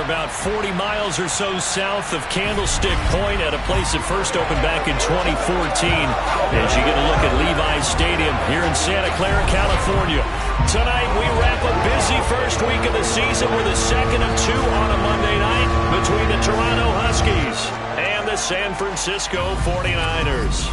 We're about 40 miles or so south of Candlestick Point at a place that first opened back in 2014. As you get a look at Levi's Stadium here in Santa Clara, California. Tonight we wrap a busy first week of the season with a second of two on a Monday night between the Toronto Huskies and the San Francisco 49ers.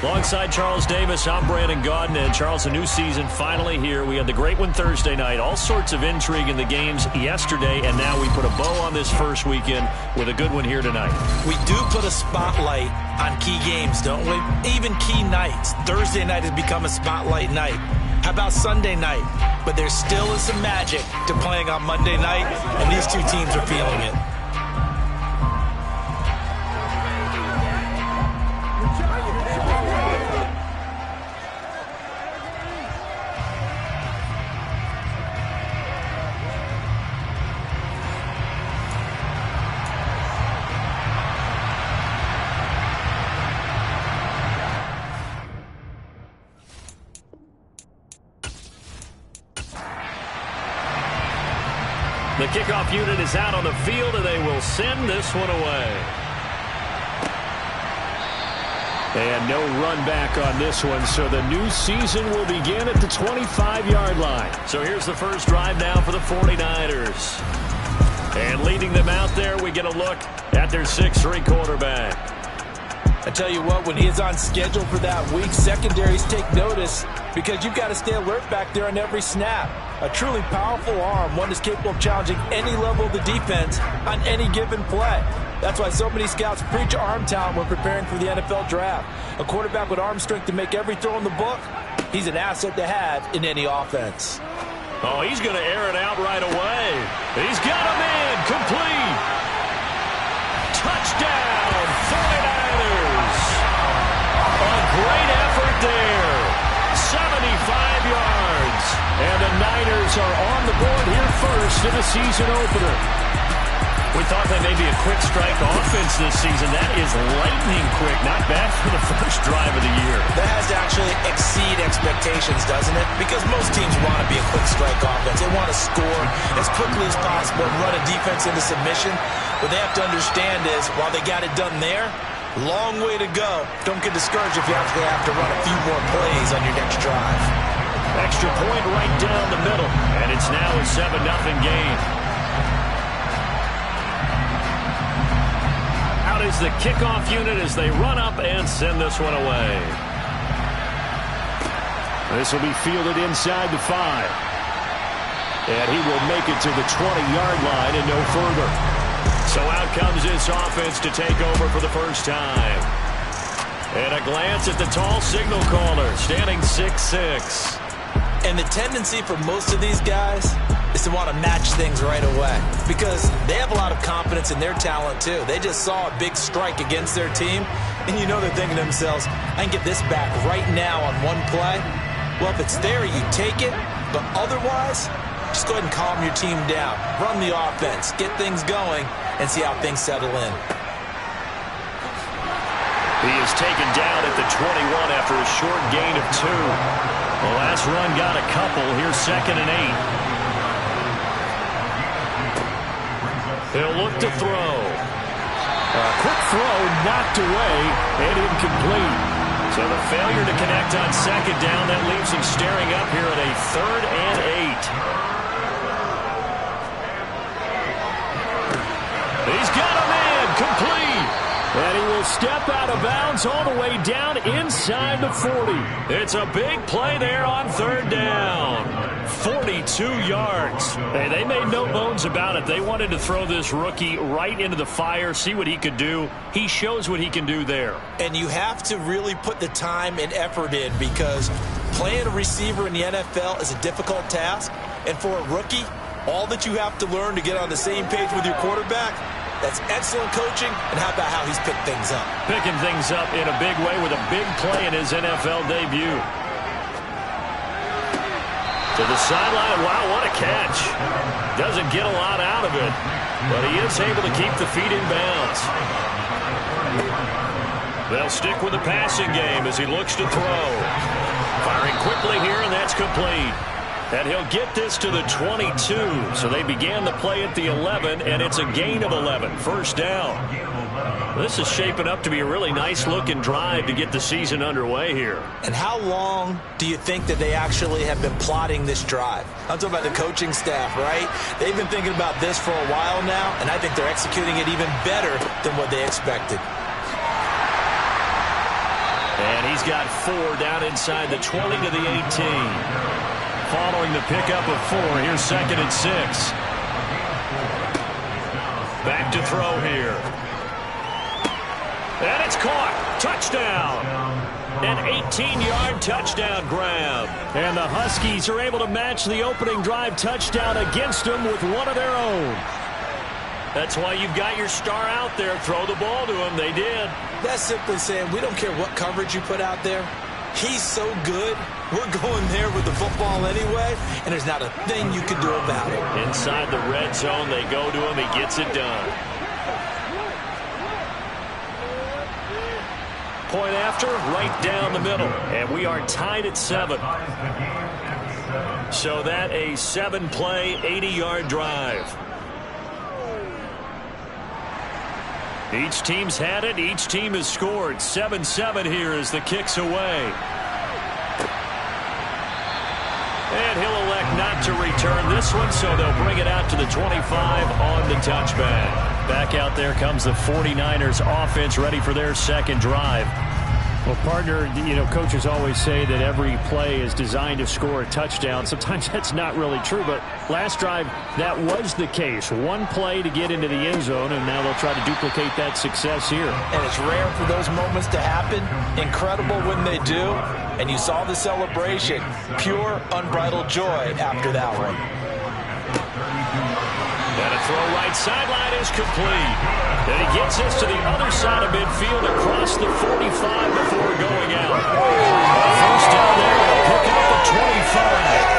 Alongside Charles Davis, I'm Brandon Gaudin. And Charles, a new season finally here. We had the great one Thursday night. All sorts of intrigue in the games yesterday, and now we put a bow on this first weekend with a good one here tonight. We do put a spotlight on key games, don't we? Even key nights. Thursday night has become a spotlight night. How about Sunday night? But there still is some magic to playing on Monday night, and these two teams are feeling it. The kickoff unit is out on the field, and they will send this one away. And no run back on this one, so the new season will begin at the 25-yard line. So here's the first drive now for the 49ers. And leading them out there, we get a look at their 6'3" quarterback. I tell you what, when he is on schedule for that week, secondaries take notice because you've got to stay alert back there on every snap. A truly powerful arm, one is capable of challenging any level of the defense on any given play. That's why so many scouts preach arm talent when preparing for the NFL draft. A quarterback with arm strength to make every throw in the book, he's an asset to have in any offense. Oh, he's going to air it out right away. He's got him in, complete. Touchdown, 49ers. A great effort there. 75 yards. And the Niners are on the board here first in the season opener. We thought that may be a quick strike offense this season. That is lightning quick. Not bad for the first drive of the year. That has to actually exceed expectations, doesn't it? Because most teams want to be a quick strike offense. They want to score as quickly as possible and run a defense into submission. What they have to understand is, while they got it done there, long way to go. Don't get discouraged if you actually have to run a few more plays on your next drive. Extra point right down the middle. And it's now a 7-0 game. Out is the kickoff unit as they run up and send this one away. This will be fielded inside the 5. And he will make it to the 20-yard line and no further. So out comes this offense to take over for the first time. And a glance at the tall signal caller, standing 6'6". And the tendency for most of these guys is to want to match things right away because they have a lot of confidence in their talent too. They just saw a big strike against their team, and you know they're thinking to themselves, I can get this back right now on one play. Well, if it's there, you take it, but otherwise, just go ahead and calm your team down. Run the offense, get things going, and see how things settle in. He is taken down at the 21 after a short gain of 2. The last run got a couple. Here's 2nd and 8. He'll look to throw. A quick throw knocked away and incomplete. So the failure to connect on 2nd down, that leaves him staring up here at a 3rd and 8. He's got a man complete. And he will step out of bounds all the way down inside the 40. It's a big play there on 3rd down. 42 yards. Hey, they made no bones about it. They wanted to throw this rookie right into the fire, see what he could do. He shows what he can do there. And you have to really put the time and effort in because playing a receiver in the NFL is a difficult task. And for a rookie, all that you have to learn to get on the same page with your quarterback, that's excellent coaching, and how about how he's picked things up? Picking things up in a big way with a big play in his NFL debut. To the sideline, wow, what a catch. Doesn't get a lot out of it, but he is able to keep the feet in bounds. They'll stick with the passing game as he looks to throw. Firing quickly here, and that's complete. And he'll get this to the 22. So they began the play at the 11, and it's a gain of 11. First down. This is shaping up to be a really nice-looking drive to get the season underway here. And how long do you think that they actually have been plotting this drive? I'm talking about the coaching staff, right? They've been thinking about this for a while now, and I think they're executing it even better than what they expected. And he's got 4 down inside the 20 to the 18. Following the pickup of 4, here's 2nd and 6. Back to throw here. And it's caught. Touchdown. An 18-yard touchdown grab. And the Huskies are able to match the opening drive touchdown against them with one of their own. That's why you've got your star out there. Throw the ball to him. They did. That's simply saying we don't care what coverage you put out there. He's so good. We're going there with the football anyway, and there's not a thing you can do about it. Inside the red zone, they go to him. He gets it done. Point after, right down the middle. And we are tied at 7. So that a 7-play, 80-yard drive. Each team's had it. Each team has scored. 7-7 here as the kick's away. And he'll elect not to return this one, so they'll bring it out to the 25 on the touchback. Back out there comes the 49ers offense ready for their second drive. Well, partner, you know, coaches always say that every play is designed to score a touchdown. Sometimes that's not really true, but last drive, that was the case. One play to get into the end zone, and now they'll try to duplicate that success here. And it's rare for those moments to happen. Incredible when they do. And you saw the celebration. Pure, unbridled joy after that one. And a throw right sideline is complete. And he gets this to the other side of midfield across the 45 before going out. First down there to pick up the 25.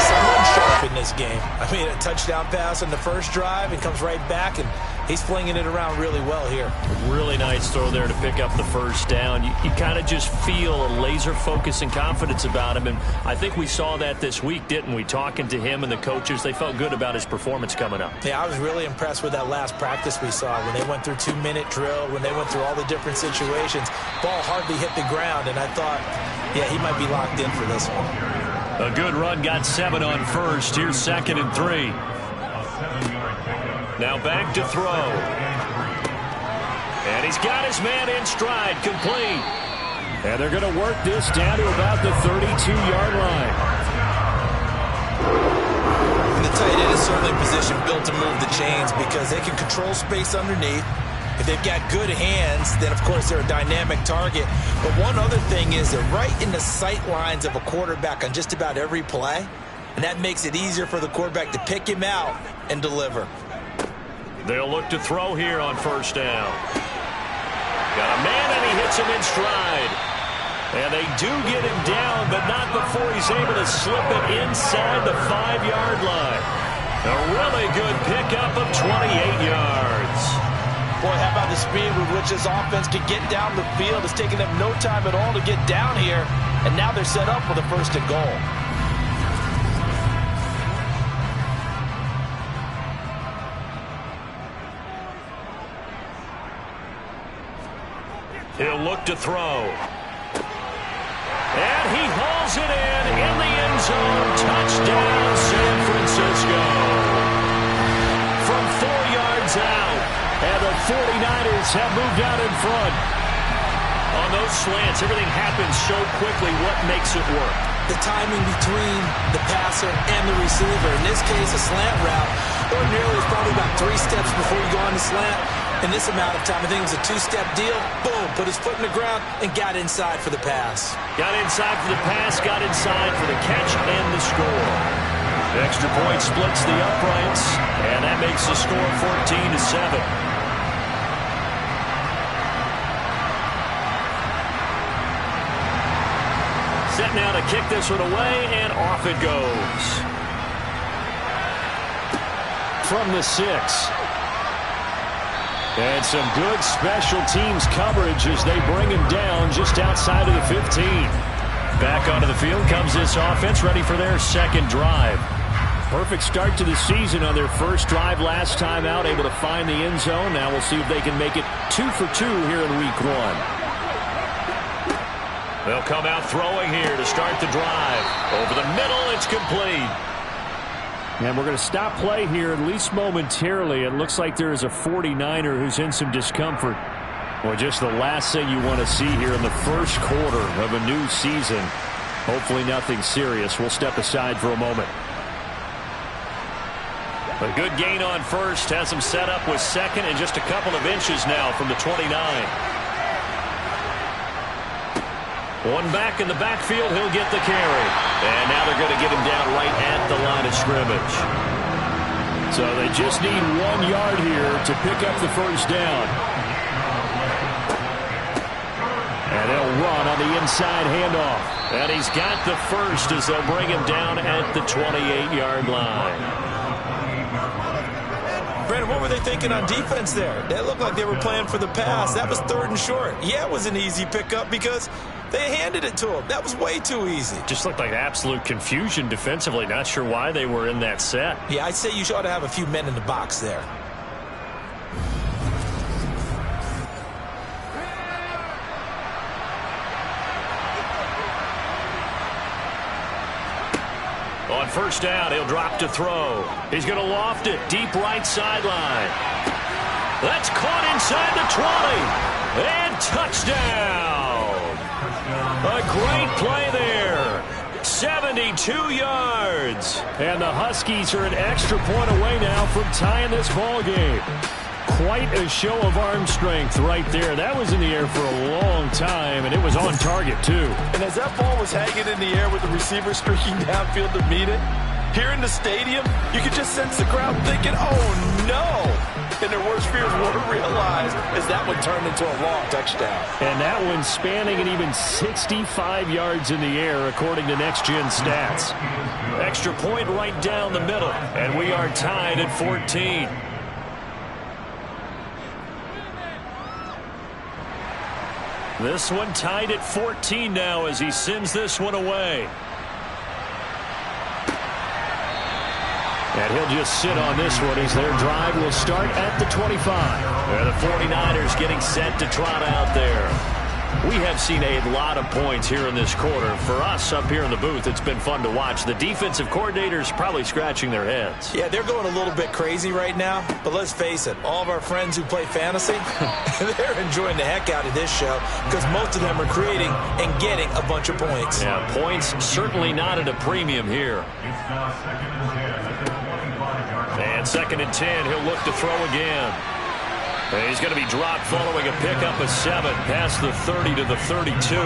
Someone sharp in this game. I mean, a touchdown pass on the first drive. It comes right back, and he's flinging it around really well here. Really nice throw there to pick up the first down. You kind of just feel a laser focus and confidence about him, and I think we saw that this week, didn't we? Talking to him and the coaches, they felt good about his performance coming up. Yeah, I was really impressed with that last practice we saw when they went through 2-minute drill, when they went through all the different situations. Ball hardly hit the ground, and I thought, yeah, he might be locked in for this one. A good run, got 7 on first. Here's 2nd and 3. Now back to throw. And he's got his man in stride, complete. And they're going to work this down to about the 32-yard line. And the tight end is certainly a position built to move the chains because they can control space underneath. If they've got good hands, then, of course, they're a dynamic target. But one other thing is they're right in the sight lines of a quarterback on just about every play. And that makes it easier for the quarterback to pick him out and deliver. They'll look to throw here on first down. Got a man, and he hits him in stride. And they do get him down, but not before he's able to slip it inside the 5-yard line. A really good pickup of 28 yards. Boy, how about the speed with which this offense can get down the field? It's taken them no time at all to get down here, and now they're set up for the 1st and goal. He'll look to throw. And he hauls it in the end zone. Touchdown, San Francisco. From 4 yards out. And the 49ers have moved out in front. On those slants, everything happens so quickly. What makes it work? The timing between the passer and the receiver. In this case, a slant route. Ordinarily, it's probably about 3 steps before you go on the slant. In this amount of time, I think it was a 2-step deal. Boom, put his foot in the ground and got inside for the pass. Got inside for the pass, got inside for the catch and the score. The extra point splits the uprights, and that makes the score 14-7. Set now to kick this one away, and off it goes. From the 6. And some good special teams coverage as they bring him down just outside of the 15. Back onto the field comes this offense, ready for their second drive. Perfect start to the season on their first drive last time out, able to find the end zone. Now we'll see if they can make it 2 for 2 here in week 1. They'll come out throwing here to start the drive. Over the middle, it's complete. And we're going to stop play here, at least momentarily. It looks like there is a 49er who's in some discomfort. Well, just the last thing you want to see here in the first quarter of a new season. Hopefully nothing serious. We'll step aside for a moment. A good gain on first. Has him set up with second and just a couple of inches now from the 29. One back in the backfield. He'll get the carry. And now they're going to get him down right at the line of scrimmage. So they just need 1 yard here to pick up the first down. And they'll run on the inside handoff. And he's got the first as they'll bring him down at the 28-yard line. Brandon, what were they thinking on defense there? They looked like they were playing for the pass. That was 3rd and short. Yeah, it was an easy pickup because they handed it to him. That was way too easy. Just looked like absolute confusion defensively. Not sure why they were in that set. Yeah, I'd say you ought to have a few men in the box there. On first down, he'll drop to throw. He's going to loft it deep right sideline. That's caught inside the 20. And touchdown. A great play there. 72 yards. And the Huskies are an extra point away now from tying this ball game. Quite a show of arm strength right there. That was in the air for a long time, and it was on target, too. And as that ball was hanging in the air with the receiver streaking downfield to meet it, here in the stadium, you could just sense the crowd thinking, oh, no. And their worst fears were realized as that one turned into a long touchdown. And that one spanning and even 65 yards in the air, according to Next Gen Stats. Extra point right down the middle, and we are tied at 14. This one tied at 14 now as he sends this one away. And he'll just sit on this one as their drive will start at the 25. And the 49ers getting set to trot out there. We have seen a lot of points here in this quarter. For us up here in the booth, it's been fun to watch. The defensive coordinators probably scratching their heads. Yeah, they're going a little bit crazy right now. But let's face it, all of our friends who play fantasy, they're enjoying the heck out of this show because most of them are creating and getting a bunch of points. Yeah, points certainly not at a premium here. And 2nd and 10, he'll look to throw again. And he's going to be dropped following a pickup of 7 past the 30 to the 32.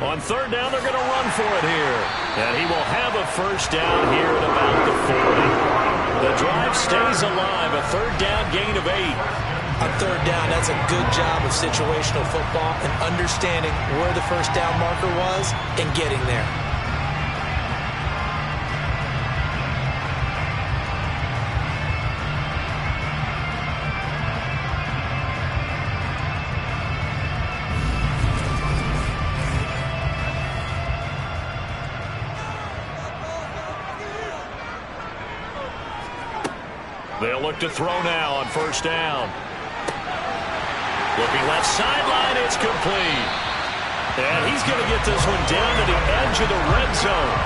On 3rd down, they're going to run for it here. And he will have a first down here at about the 40. The drive stays alive, a 3rd down gain of 8. On 3rd down, that's a good job of situational football and understanding where the first down marker was and getting there. They'll look to throw now on first down. Looking left sideline, it's complete. And he's going to get this one down to the edge of the red zone.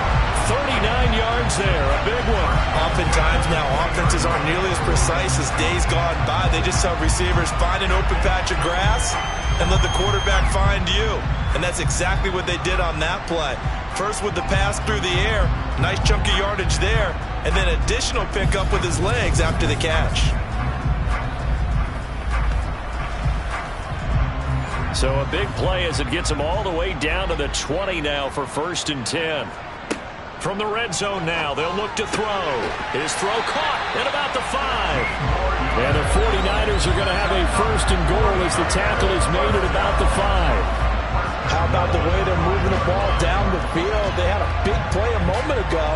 39 yards there, a big one. Oftentimes now offenses aren't nearly as precise as days gone by. They just have receivers find an open patch of grass and let the quarterback find you. And that's exactly what they did on that play. First with the pass through the air, nice chunk of yardage there, and then additional pickup with his legs after the catch. So a big play as it gets him all the way down to the 20 now for 1st and 10. From the red zone now, they'll look to throw. His throw caught at about the 5. And the 49ers are going to have a 1st and goal as the tackle is made at about the 5. How about the way they're moving the ball down the field? They had a big play a moment ago,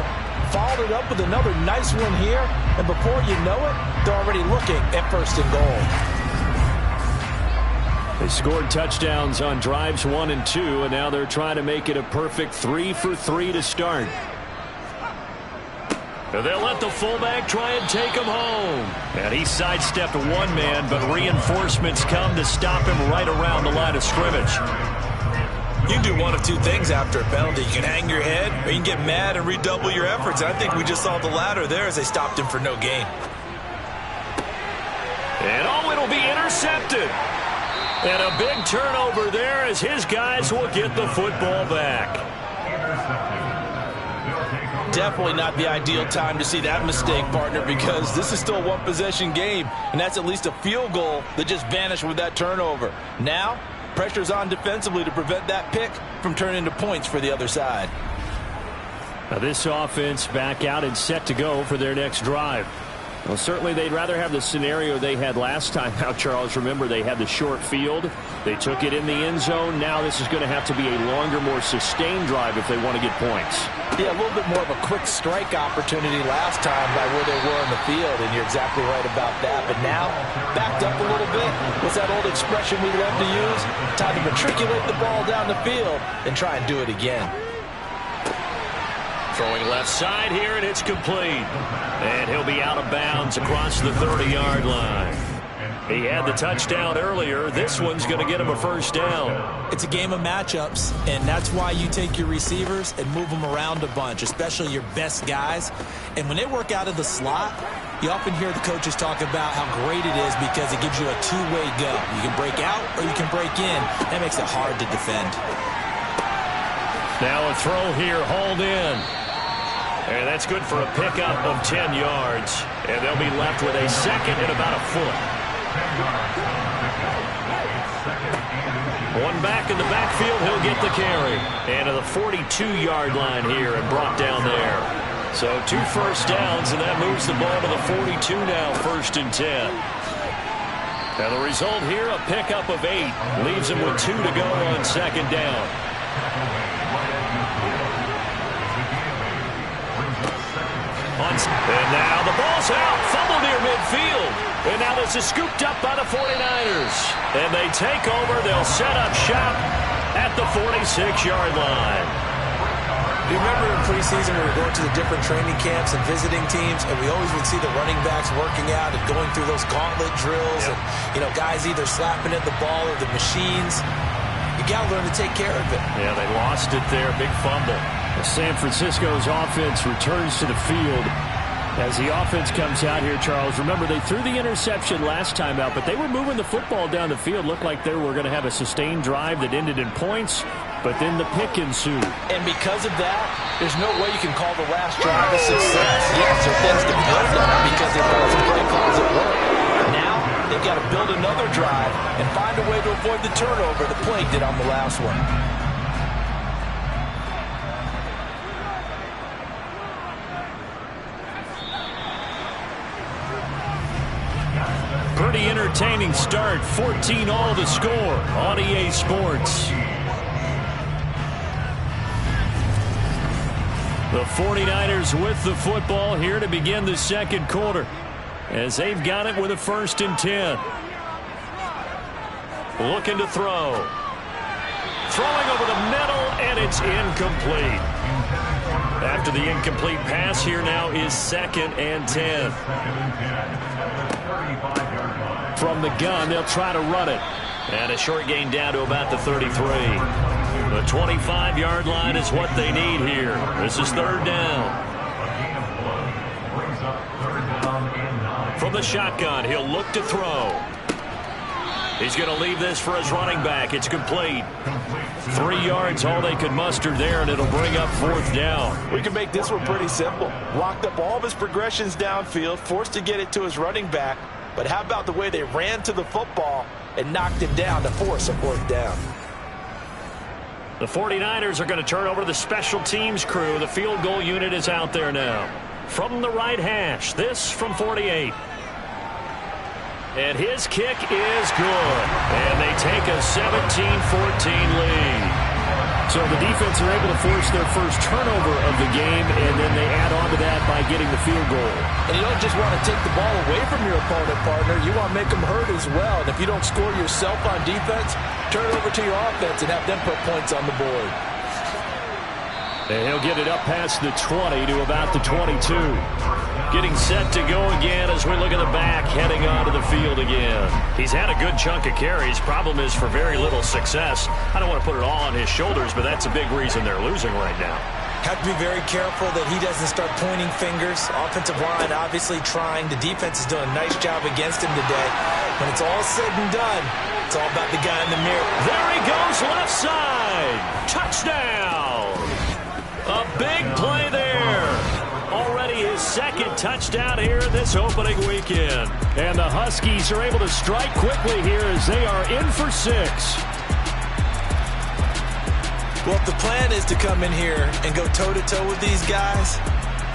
followed it up with another nice one here, and before you know it, they're already looking at 1st and goal. They scored touchdowns on drives 1 and 2, and now they're trying to make it a perfect 3 for 3 to start. They'll let the fullback try and take him home. And he sidestepped one man, but reinforcements come to stop him right around the line of scrimmage. You can do one of two things after a penalty. You can hang your head, or you can get mad and redouble your efforts. I think we just saw the latter there as they stopped him for no gain. And it'll be intercepted. And a big turnover there as his guys will get the football back. Definitely not the ideal time to see that mistake, partner, because this is still a one-possession game, and that's at least a field goal that just vanished with that turnover. Now, pressure's on defensively to prevent that pick from turning into points for the other side. Now this offense back out and set to go for their next drive. Well, certainly they'd rather have the scenario they had last time out, Charles. Remember, they had the short field. They took it in the end zone. Now this is going to have to be a longer, more sustained drive if they want to get points. Yeah, a little bit more of a quick strike opportunity last time by where they were in the field, and you're exactly right about that. But now, backed up a little bit. What's that old expression we love to use? Time to matriculate the ball down the field and try and do it again. Throwing left side here, and it's complete. And he'll be out of bounds across the 30-yard line. He had the touchdown earlier. This one's going to get him a first down. It's a game of matchups, and that's why you take your receivers and move them around a bunch, especially your best guys. And when they work out of the slot, you often hear the coaches talk about how great it is because it gives you a two-way go. You can break out or you can break in. That makes it hard to defend. Now a throw here, hauled in. And that's good for a pickup of 10 yards. And they'll be left with a second and about a foot. One back in the backfield, he'll get the carry. And to the 42-yard line here and brought down there. So 2 first downs, and that moves the ball to the 42 now, 1st and 10. Now the result here, a pickup of 8. Leaves him with 2 to go on 2nd down. And now the ball's out. Fumble near midfield. And now this is scooped up by the 49ers. And they take over. They'll set up shop at the 46-yard line. You remember in preseason we were going to the different training camps and visiting teams, and we always would see the running backs working out and going through those gauntlet drills. Yep. And, you know, guys either slapping at the ball or the machines. You got to learn to take care of it. Yeah, they lost it there. Big fumble. San Francisco's offense returns to the field as the offense comes out here, Charles. Remember, they threw the interception last time out, but they were moving the football down the field. Looked like they were going to have a sustained drive that ended in points, but then the pick ensued. And because of that, there's no way you can call the last drive a success. Yes, there are things to build on because they've got some play calls at work. Now, they've got to build another drive and find a way to avoid the turnover the play did on the last one. Pretty entertaining start. 14-all to score on EA Sports. The 49ers with the football here to begin the second quarter as they've got it with a 1st and 10. Looking to throw. Throwing over the middle, and it's incomplete. After the incomplete pass, here now is 2nd and 10. From the gun, they'll try to run it. And a short gain down to about the 33. The 25-yard line is what they need here. This is 3rd down. From the shotgun, he'll look to throw. He's going to leave this for his running back. It's complete. 3 yards, all they could muster there, and it'll bring up 4th down. We can make this one pretty simple. Locked up all of his progressions downfield, forced to get it to his running back. But how about the way they ran to the football and knocked him down to force a 4th down? The 49ers are going to turn over to the special teams crew. The field goal unit is out there now. From the right hash, this from 48. And his kick is good. And they take a 17-14 lead. So the defense are able to force their first turnover of the game, and then they add on to that by getting the field goal. And you don't just want to take the ball away from your opponent, partner. You want to make them hurt as well. And if you don't score yourself on defense, turn it over to your offense and have them put points on the board. And he'll get it up past the 20 to about the 22. Getting set to go again as we look at the back, heading onto the field again. He's had a good chunk of carries. Problem is for very little success. I don't want to put it all on his shoulders, but that's a big reason they're losing right now. Have to be very careful that he doesn't start pointing fingers. Offensive line obviously trying. The defense is doing a nice job against him today. When it's all said and done, it's all about the guy in the mirror. There he goes, left side. Touchdown. A big play there. Already his second touchdown here in this opening weekend. And the Huskies are able to strike quickly here as they are in for 6. Well, if the plan is to come in here and go toe-to-toe with these guys,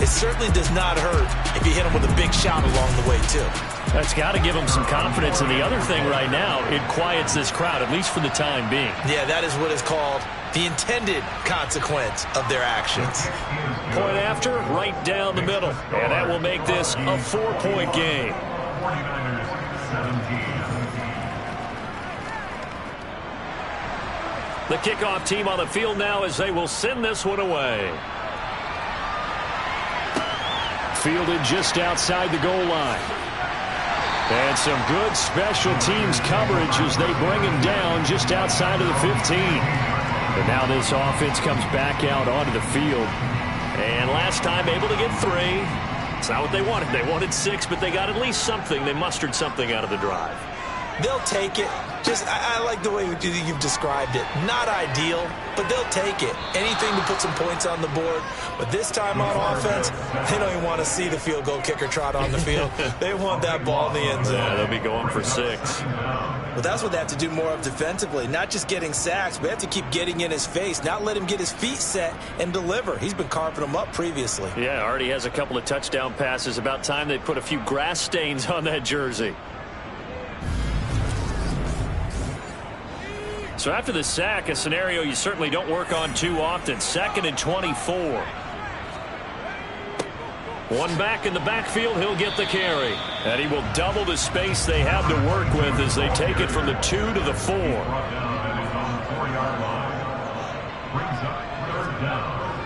it certainly does not hurt if you hit them with a big shot along the way, too. That's got to give them some confidence. And the other thing right now, it quiets this crowd, at least for the time being. Yeah, that is what is called the intended consequence of their actions. Point after, right down the middle. And that will make this a 4-point game. 49ers 17. The kickoff team on the field now as they will send this one away. Fielded just outside the goal line. And some good special teams coverage as they bring him down just outside of the 15. And now this offense comes back out onto the field. And last time able to get 3. It's not what they wanted. They wanted 6, but they got at least something. They mustered something out of the drive. They'll take it. I like the way you've described it. Not ideal, but they'll take it. Anything to put some points on the board. But this time on offense, they don't even want to see the field goal kicker trot on the field. They want that ball in the end zone. Yeah, they'll be going for 6. Well, that's what they have to do more of defensively. Not just getting sacks, but they have to keep getting in his face. Not let him get his feet set and deliver. He's been carving them up previously. Yeah, already has a couple of touchdown passes. About time they put a few grass stains on that jersey. So after the sack, a scenario you certainly don't work on too often. 2nd and 24. One back in the backfield, he'll get the carry. And he will double the space they have to work with as they take it from the 2 to the 4.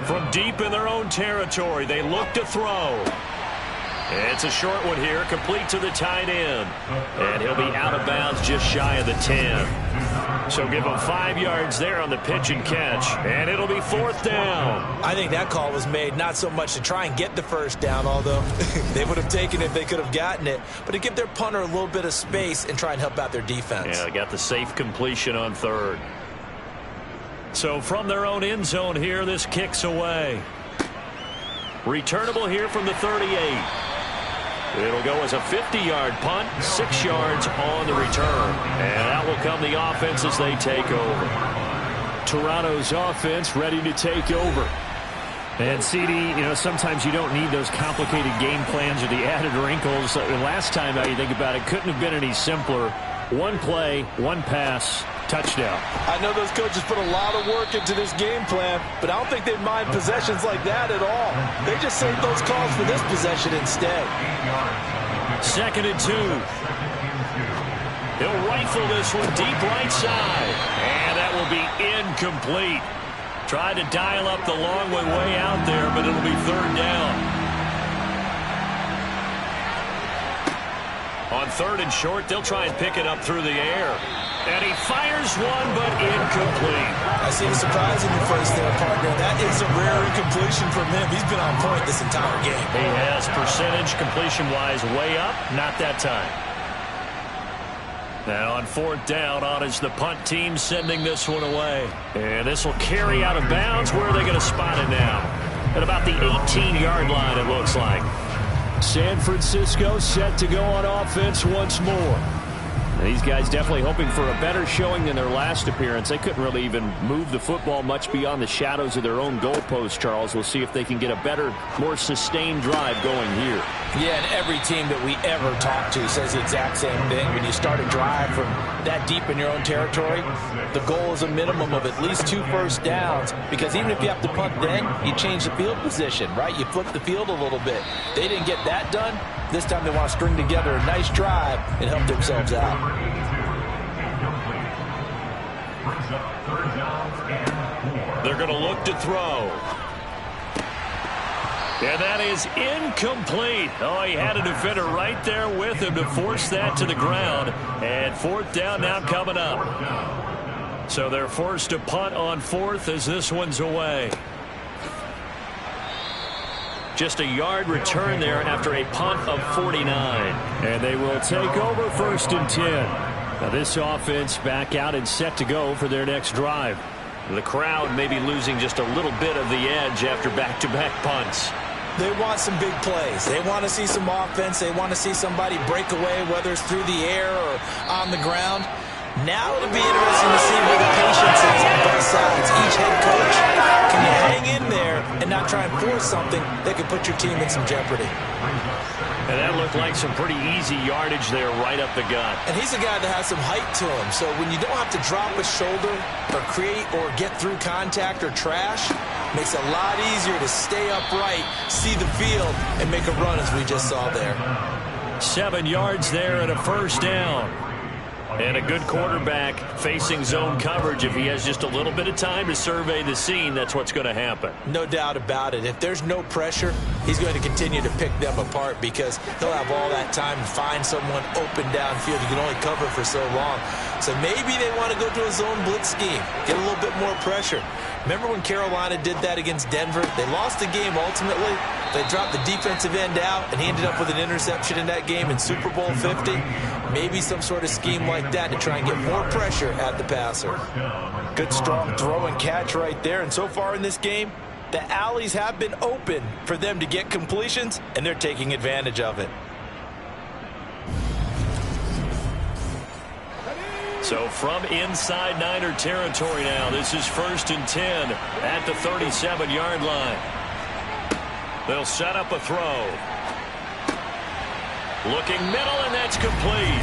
From deep in their own territory, they look to throw. It's a short one here, complete to the tight end. And he'll be out of bounds just shy of the 10. So give him 5 yards there on the pitch and catch. And it'll be 4th down. I think that call was made not so much to try and get the first down, although they would have taken it if they could have gotten it, but to give their punter a little bit of space and try and help out their defense. Yeah, got the safe completion on 3rd. So from their own end zone here, this kicks away. Returnable here from the 38. It'll go as a 50-yard punt, 6 yards on the return. And out will come the offense as they take over. Toronto's offense ready to take over. And CD, sometimes you don't need those complicated game plans or the added wrinkles. Last time, now you think about it, couldn't have been any simpler. One play, one pass, touchdown. I know those coaches put a lot of work into this game plan, but I don't think they mind possessions like that at all. They just saved those calls for this possession instead. 2nd and 2. He'll rifle this one deep right side. And that will be incomplete. Tried to dial up the long way out there, but it'll be 3rd down. On 3rd and short, they'll try and pick it up through the air. And he fires one, but incomplete. I see the surprise in your face there, partner. That is a rare incompletion from him. He's been on point this entire game. He has percentage completion-wise way up. Not that time. Now on 4th down, on is the punt team sending this one away. And this will carry out of bounds. Where are they going to spot it now? At about the 18-yard line, it looks like. San Francisco set to go on offense once more. These guys definitely hoping for a better showing than their last appearance. They couldn't really even move the football much beyond the shadows of their own goalpost, Charles. We'll see if they can get a better, more sustained drive going here. Yeah, and every team that we ever talk to says the exact same thing. When you start a drive from that deep in your own territory, the goal is a minimum of at least 2 first downs, because even if you have to punt then, you change the field position, right? You flip the field a little bit. They didn't get that done. This time they want to string together a nice drive and help themselves out. They're going to look to throw. And that is incomplete. Oh, he had a defender right there with him to force that to the ground. And 4th down now coming up. So they're forced to punt on 4th as this one's away. Just a yard return there after a punt of 49. And they will take over 1st and 10. Now this offense back out and set to go for their next drive. The crowd may be losing just a little bit of the edge after back-to-back punts. They want some big plays. They want to see some offense. They want to see somebody break away, whether it's through the air or on the ground. Now it'll be interesting to see where the patience is on both sides. Each head coach, can you hang in there and not try and force something that could put your team in some jeopardy? And that looked like some pretty easy yardage there right up the gut. And he's a guy that has some height to him. So when you don't have to drop a shoulder or create or get through contact or trash, makes it a lot easier to stay upright, see the field, and make a run as we just saw there. 7 yards there and a 1st down. And a good quarterback facing zone coverage. If he has just a little bit of time to survey the scene, that's what's going to happen. No doubt about it. If there's no pressure, he's going to continue to pick them apart because he'll have all that time to find someone open downfield. You can only cover for so long. So maybe they want to go to a zone blitz scheme, get a little bit more pressure. Remember when Carolina did that against Denver? They lost the game ultimately. They dropped the defensive end out, and he ended up with an interception in that game in Super Bowl 50. Maybe some sort of scheme like that to try and get more pressure at the passer. Good, strong throw and catch right there. And so far in this game, the alleys have been open for them to get completions, and they're taking advantage of it. So from inside Niner territory now, this is 1st and 10 at the 37-yard line. They'll set up a throw. Looking middle, and that's complete.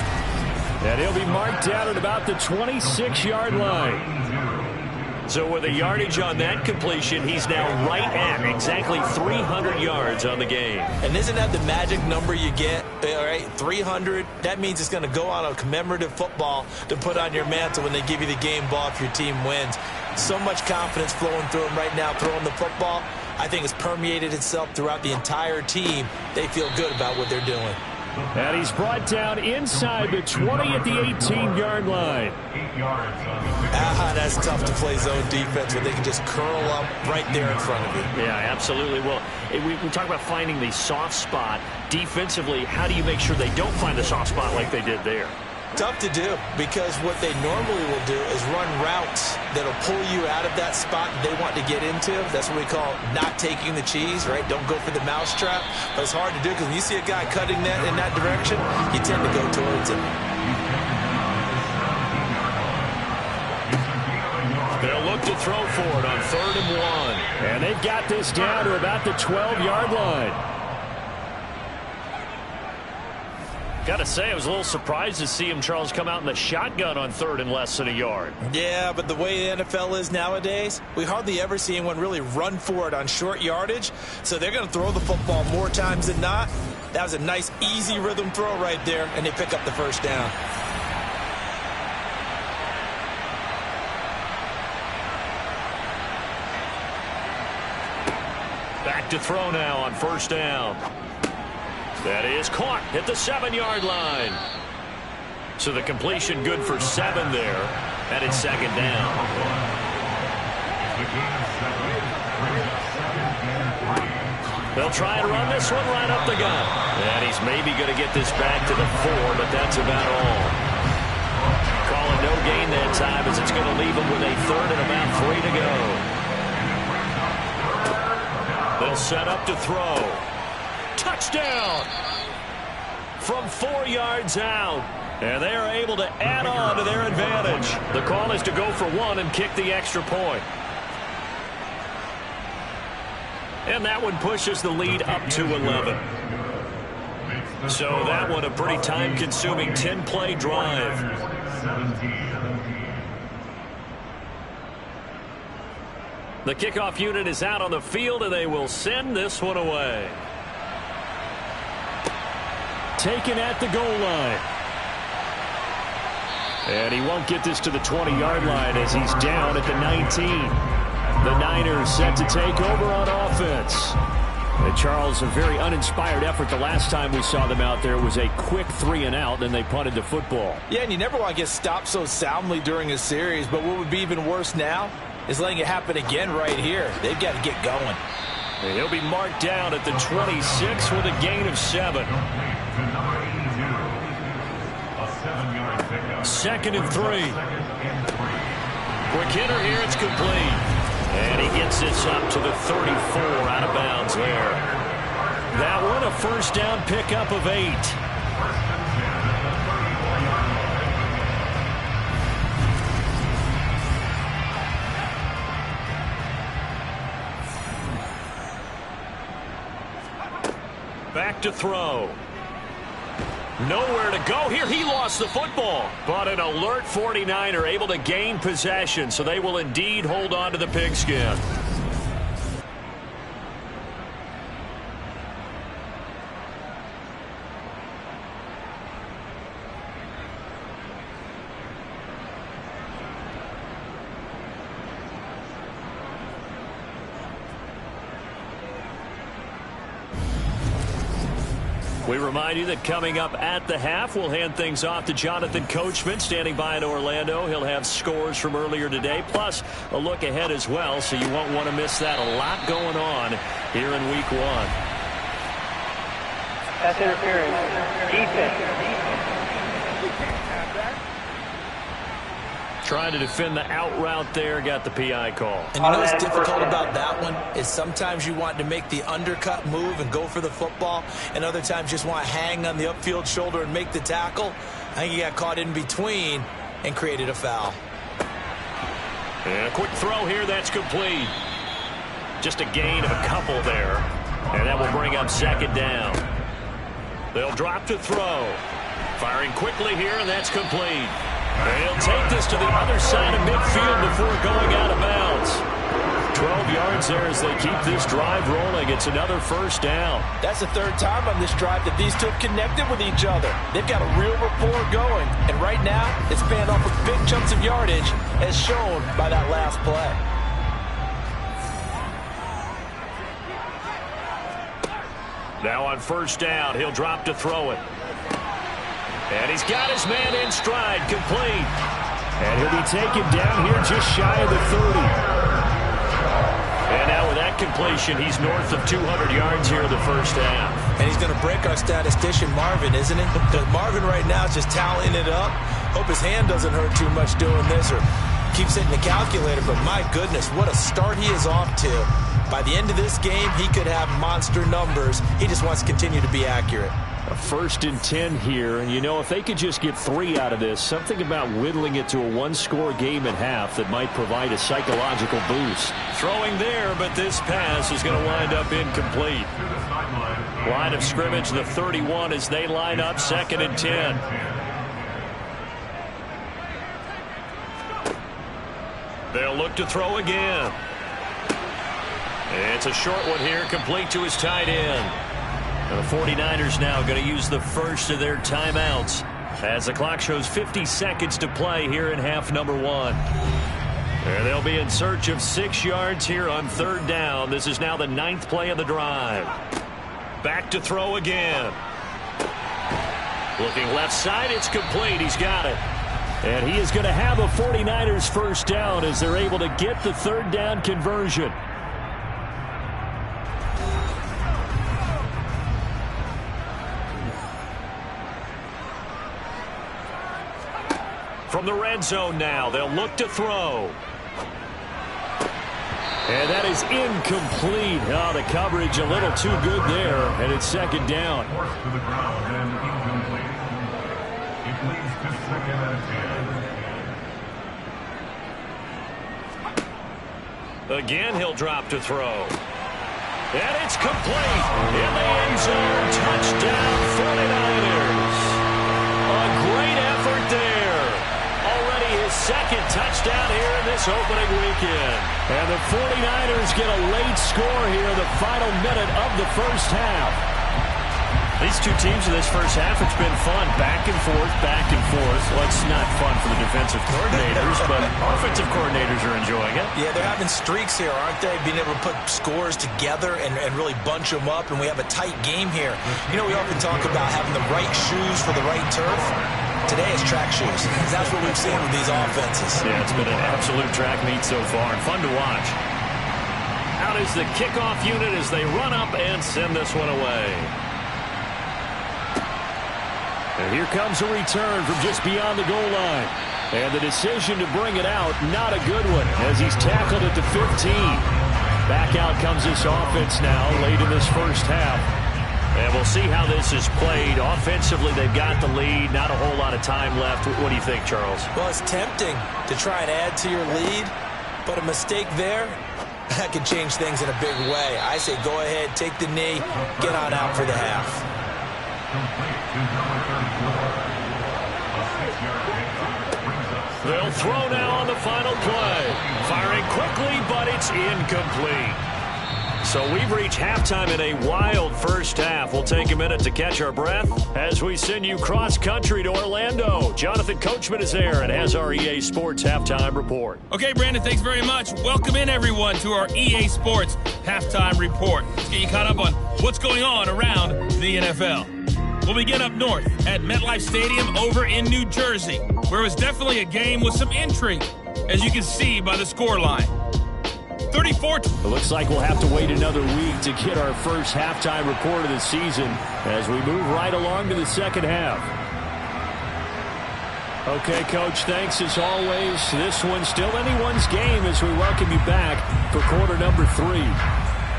And he'll be marked down at about the 26-yard line. So with a yardage on that completion, he's now right at exactly 300 yards on the game. And isn't that the magic number you get? All right, 300. That means it's going to go on a commemorative football to put on your mantle when they give you the game ball if your team wins. So much confidence flowing through him right now, throwing the football. I think it's permeated itself throughout the entire team. They feel good about what they're doing. And he's brought down inside the 20 at the 18-yard line. That's tough to play zone defense when they can just curl up right there in front of you. Yeah, absolutely. Well, we talk about finding the soft spot. Defensively, how do you make sure they don't find the soft spot like they did there? Tough to do, because what they normally will do is run routes that'll pull you out of that spot that they want to get into. That's what we call not taking the cheese, right? Don't go for the mousetrap. But it's hard to do because when you see a guy cutting that in that direction, you tend to go towards him. They'll look to throw for it on 3rd and 1. And they've got this down to about the 12-yard line. Got to say, I was a little surprised to see him, Charles, come out in the shotgun on 3rd and less than a yard. Yeah, but the way the NFL is nowadays, we hardly ever see anyone really run for it on short yardage. So they're going to throw the football more times than not. That was a nice, easy rhythm throw right there, and they pick up the 1st down. Back to throw now on 1st down. That is caught at the 7-yard line. So the completion good for 7 there. And it's 2nd down. They'll try and run this one right up the gut. And he's maybe going to get this back to the 4, but that's about all. Calling no gain that time as it's going to leave him with a 3rd and about 3 to go. They'll set up to throw. Touchdown! From 4 yards out. And they are able to add on to their advantage. The call is to go for one and kick the extra point. And that one pushes the lead up to 11. So that one a pretty time-consuming 10-play drive. The kickoff unit is out on the field, and they will send this one away. Taken at the goal line. And he won't get this to the 20-yard line as he's down at the 19. The Niners set to take over on offense. And Charles, a very uninspired effort the last time we saw them out there. Was a quick 3-and-out, then they punted the football. Yeah, and you never want to get stopped so soundly during a series, but what would be even worse now is letting it happen again right here. They've got to get going. And he'll be marked down at the 26 with a gain of 7. 2nd and 3. Quick hitter here, it's complete. And he gets this up to the 34, out of bounds there. That one a first down pickup of 8. Back to throw. Nowhere to go here. He lost the football. But an alert 49er able to gain possession, so they will indeed hold on to the pigskin. We remind you that coming up at the half, we'll hand things off to Jonathan Coachman standing by in Orlando. He'll have scores from earlier today, plus a look ahead as well, so you won't want to miss that. A lot going on here in Week 1. Pass interference. Defense. Trying to defend the out route there, got the PI call. And you know what's difficult about that one is sometimes you want to make the undercut move and go for the football, and other times you just want to hang on the upfield shoulder and make the tackle. I think he got caught in between and created a foul. And a quick throw here, that's complete. Just a gain of a couple there. And that will bring up 2nd down. They'll drop to throw. Firing quickly here, and that's complete. And he'll take this to the other side of midfield before going out of bounds. 12 yards there as they keep this drive rolling. It's another first down. That's the 3rd time on this drive that these two have connected with each other. They've got a real rapport going. And right now, it's paying off with big chunks of yardage, as shown by that last play. Now on first down, he'll drop to throw it. And he's got his man in stride, complete. And he'll be taken down here just shy of the 30. And now with that completion, he's north of 200 yards here in the first half. And he's going to break our statistician, Marvin, isn't it? Because Marvin right now is just tallying it up. Hope his hand doesn't hurt too much doing this or keeps hitting the calculator. But my goodness, what a start he is off to. By the end of this game, he could have monster numbers. He just wants to continue to be accurate. A 1st and 10 here, and you know, if they could just get 3 out of this, something about whittling it to a 1-score game at half that might provide a psychological boost. Throwing there, but this pass is going to wind up incomplete. Line of scrimmage, the 31 as they line up, 2nd and 10. They'll look to throw again. It's a short one here, complete to his tight end. And the 49ers now going to use the first of their timeouts as the clock shows 50 seconds to play here in half number 1. And they'll be in search of 6 yards here on 3rd down. This is now the 9th play of the drive. Back to throw again. Looking left side, it's complete. He's got it. And he is going to have a 49ers first down as they're able to get the 3rd down conversion. From the red zone now, they'll look to throw. And that is incomplete. Oh, the coverage a little too good there, and it's 2nd down. Forced to the ground and incomplete. It leads Second and 10. Again, he'll drop to throw. And it's complete. In the end zone, touchdown 49ers. A great effort there. Already his second touchdown here in this opening weekend. And the 49ers get a late score here in the final minute of the first half. These two teams in this first half, it's been fun. Back and forth, back and forth. Well, it's not fun for the defensive coordinators, but offensive coordinators are enjoying it. Yeah, they're having streaks here, aren't they? Being able to put scores together and really bunch them up, and we have a tight game here. You know, we often talk about having the right shoes for the right turf. Today it's track shoes. That's what we've seen with these offenses. Yeah, it's been an absolute track meet so far, and fun to watch. Out is the kickoff unit as they run up and send this one away. And here comes a return from just beyond the goal line. And the decision to bring it out, not a good one, as he's tackled at the 15. Back out comes this offense now late in this first half. And we'll see how this is played. Offensively, they've got the lead. Not a whole lot of time left. What do you think, Charles? Well, it's tempting to try and add to your lead, but a mistake there, that could change things in a big way. I say go ahead, take the knee, get on out for the half. They'll throw now on the final play. Firing quickly, but it's incomplete. So we've reached halftime in a wild first half. We'll take a minute to catch our breath as we send you cross-country to Orlando. Jonathan Coachman is there and has our EA Sports Halftime Report. Okay, Brandon, thanks very much. Welcome in, everyone, to our EA Sports Halftime Report. Let's get you caught up on what's going on around the NFL. We'll begin up north at MetLife Stadium over in New Jersey, where it was definitely a game with some intrigue, as you can see by the scoreline. 34. It looks like we'll have to wait another week to get our first halftime report of the season as we move right along to the second half. Okay, Coach, thanks as always. This one's still anyone's game as we welcome you back for quarter number 3.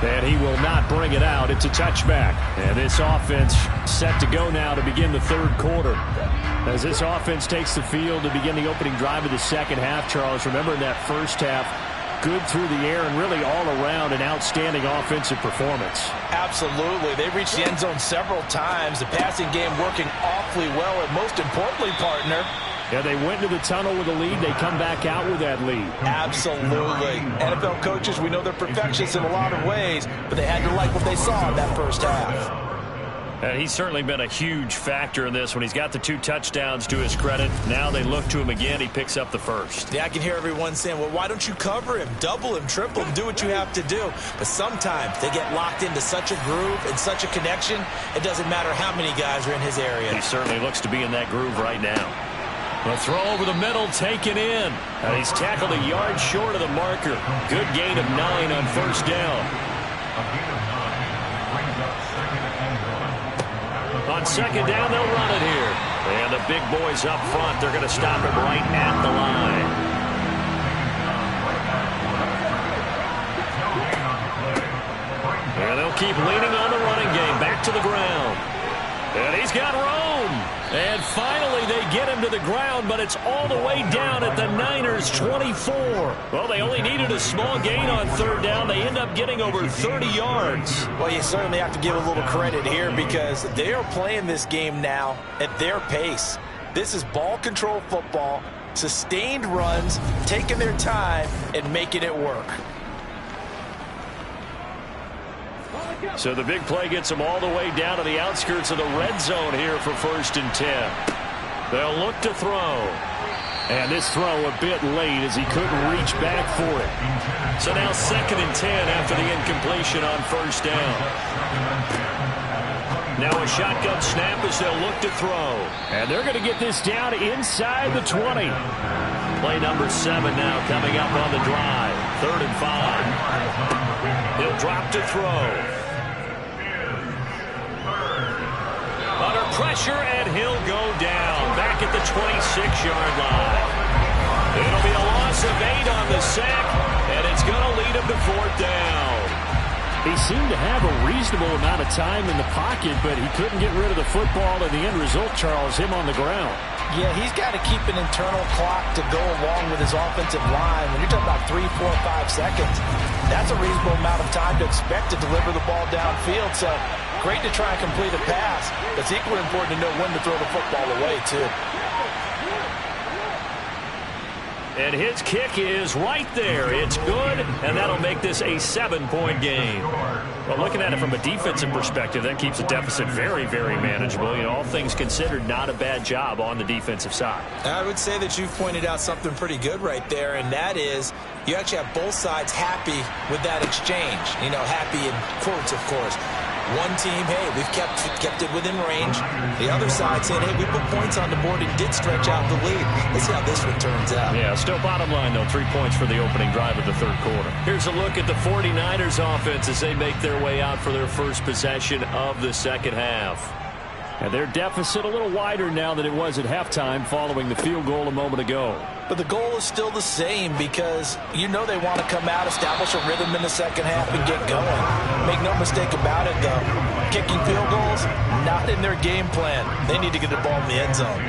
And he will not bring it out. It's a touchback. And this offense set to go now to begin the third quarter. As this offense takes the field to begin the opening drive of the second half, Charles, remember in that first half, good through the air and really all around an outstanding offensive performance. Absolutely. They reached the end zone several times. The passing game working awfully well. And most importantly, partner, yeah, they went to the tunnel with a lead. They come back out with that lead. Absolutely. NFL coaches, we know they're perfectionists in a lot of ways, but they had to like what they saw in that first half. And he's certainly been a huge factor in this when he's got the 2 touchdowns to his credit. Now they look to him again. He picks up the first. Yeah, I can hear everyone saying, well, why don't you cover him, double him, triple him, do what you have to do. But sometimes they get locked into such a groove and such a connection, it doesn't matter how many guys are in his area. He certainly looks to be in that groove right now. The throw over the middle, taken in. And he's tackled a yard short of the marker. Good gain of 9 on first down. On second down, they'll run it here. And the big boys up front, they're going to stop him right at the line. And they'll keep leaning on the running game. Back to the ground. And he's got room. And finally, they get him to the ground, but it's all the way down at the Niners' 24. Well, they only needed a small gain on third down. They end up getting over 30 yards. Well, you certainly have to give a little credit here because they are playing this game now at their pace. This is ball control football, sustained runs, taking their time, and making it work. So the big play gets them all the way down to the outskirts of the red zone here for 1st and 10. They'll look to throw. And this throw a bit late as he couldn't reach back for it. So now 2nd and 10 after the incompletion on first down. Now a shotgun snap as they'll look to throw. And they're going to get this down inside the 20. Play number 7 now coming up on the drive. 3rd and 5. He'll drop to throw. Under pressure, and he'll go down back at the 26-yard line. It'll be a loss of 8 on the sack, and it's going to lead him to 4th down. He seemed to have a reasonable amount of time in the pocket, but he couldn't get rid of the football, and the end result, Charles, him on the ground. Yeah, he's got to keep an internal clock to go along with his offensive line. When you're talking about 3, 4, 5 seconds, that's a reasonable amount of time to expect to deliver the ball downfield. So great to try and complete a pass. It's equally important to know when to throw the football away, too. And his kick is right there. It's good, and that'll make this a 7-point game. Well, looking at it from a defensive perspective, that keeps the deficit very, very manageable. You know, all things considered, not a bad job on the defensive side. I would say that you've pointed out something pretty good right there, and that is you actually have both sides happy with that exchange. You know, happy in quotes, of course. One team, hey, we've kept it within range. The other side saying, hey, we put points on the board and did stretch out the lead. Let's see how this one turns out. Yeah, still bottom line, though, 3 points for the opening drive of the third quarter. Here's a look at the 49ers offense as they make their way out for their first possession of the second half. And their deficit a little wider now than it was at halftime following the field goal a moment ago. But the goal is still the same because you know they want to come out, establish a rhythm in the second half, and get going. Make no mistake about it, though. Kicking field goals, not in their game plan. They need to get the ball in the end zone.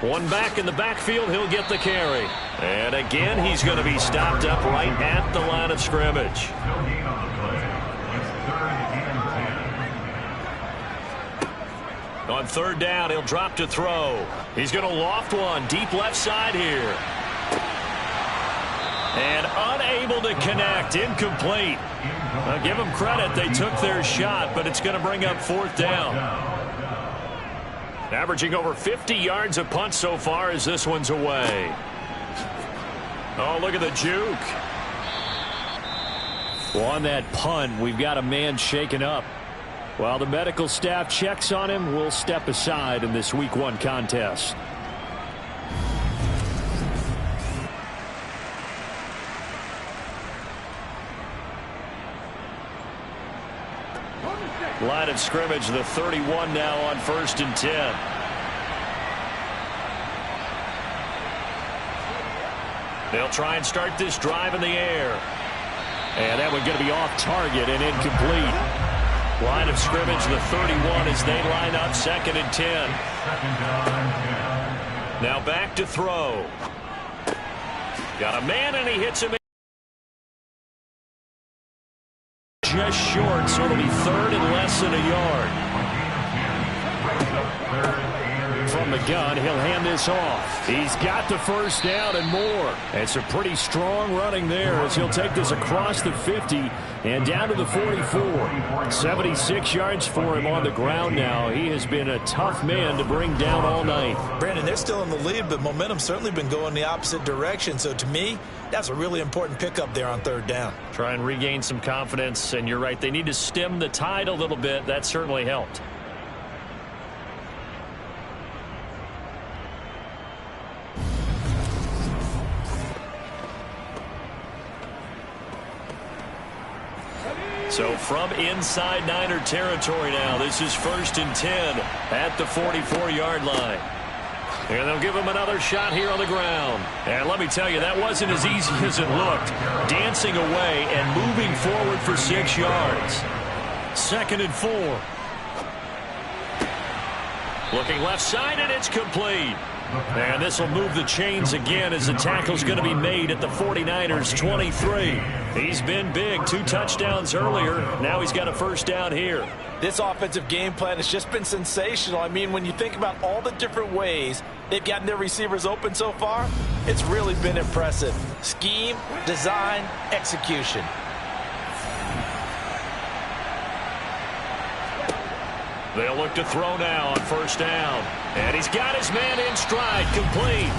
One back in the backfield, he'll get the carry. And again, he's going to be stopped up right at the line of scrimmage. On third down, he'll drop to throw. He's going to loft one deep left side here. And unable to connect, incomplete. I'll give them credit, they took their shot, but it's going to bring up fourth down. Averaging over 50 yards a punt so far as this one's away. Oh, look at the juke. Well, on that punt, we've got a man shaken up. While the medical staff checks on him, we'll step aside in this Week 1 contest. Line of scrimmage, the 31 now on 1st and 10. They'll try and start this drive in the air. And that one going to be off target and incomplete. Line of scrimmage, the 31 as they line up 2nd and 10. Now back to throw. Got a man and he hits him. Just short, so it'll be 3rd and less than a yard. From the gun, he'll hand this off. He's got the first down and more. It's a pretty strong running there as he'll take this across the 50 and down to the 44. 76 yards for him on the ground now. He has been a tough man to bring down all night. Brandon, they're still in the lead, but momentum's certainly been going the opposite direction. So to me, that's a really important pickup there on 3rd down. Try and regain some confidence, and you're right, they need to stem the tide a little bit. That certainly helped. So from inside Niner territory now, this is 1st and 10 at the 44-yard line. And they'll give him another shot here on the ground. And let me tell you, that wasn't as easy as it looked. Dancing away and moving forward for 6 yards. 2nd and 4. Looking left side, and it's complete. And this will move the chains again as the tackle's going to be made at the 49ers 23. He's been big. 2 touchdowns earlier. Now he's got a first down here. This offensive game plan has just been sensational. I mean, when you think about all the different ways they've gotten their receivers open so far, it's really been impressive. Scheme, design, execution. They'll look to throw now on 1st down. And he's got his man in stride, complete.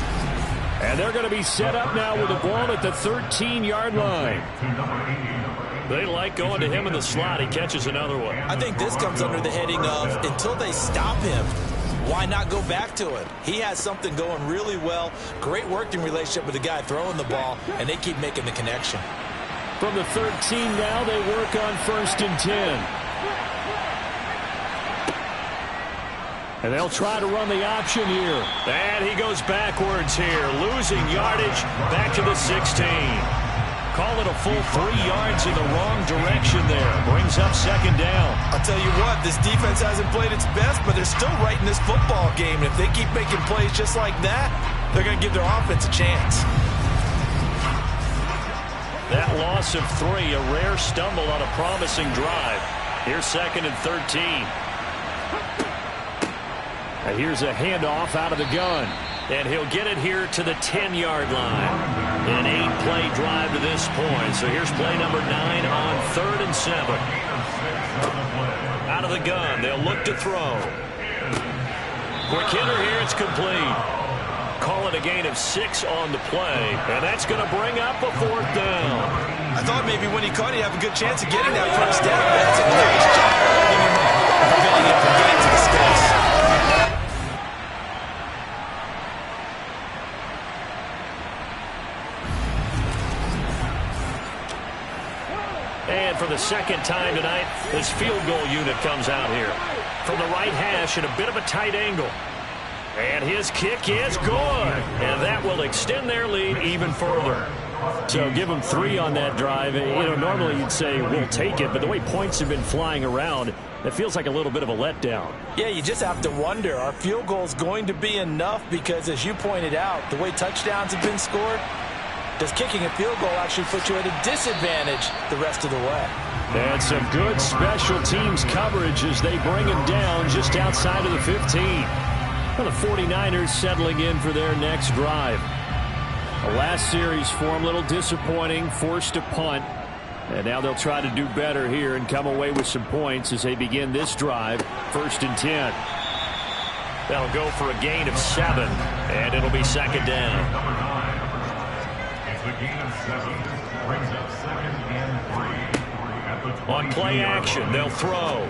And they're going to be set up now with the ball at the 13-yard line. They like going to him in the slot. He catches another one. I think this comes under the heading of until they stop him, why not go back to it? He has something going really well. Great working relationship with the guy throwing the ball, and they keep making the connection. From the 13 now, they work on 1st and 10. And they'll try to run the option here. And he goes backwards here, losing yardage back to the 16. call it a full 3 yards in the wrong direction there. Brings up second down. I'll tell you what, this defense hasn't played its best, but they're still right in this football game. And if they keep making plays just like that, they're going to give their offense a chance. That loss of 3, a rare stumble on a promising drive. Here's 2nd and 13. And here's a handoff out of the gun. And he'll get it here to the 10-yard line. An 8-play drive to this point. So here's play number 9 on 3rd and 7. Out of the gun, they'll look to throw. Quick hitter here, it's complete. Call it a gain of 6 on the play. And that's going to bring up a 4th down. I thought maybe when he caught it, he'd have a good chance of getting that first down. That's a nice job holding him up, preventing him from getting to the space. And for the second time tonight, this field goal unit comes out here. From the right hash at a bit of a tight angle. And his kick is good. And that will extend their lead even further. So give them 3 on that drive. You know, normally you'd say we'll take it, but the way points have been flying around, it feels like a little bit of a letdown. Yeah, you just have to wonder, are field goals going to be enough? Because as you pointed out, the way touchdowns have been scored, does kicking a field goal actually put you at a disadvantage the rest of the way? And some good special teams coverage as they bring him down just outside of the 15. Well, the 49ers settling in for their next drive. The last series for them, a little disappointing, forced to punt. And now they'll try to do better here and come away with some points as they begin this drive, 1st and 10. They'll go for a gain of 7, and it'll be 2nd down. The gain of 7 brings up 2nd and 3. On play action, they'll throw.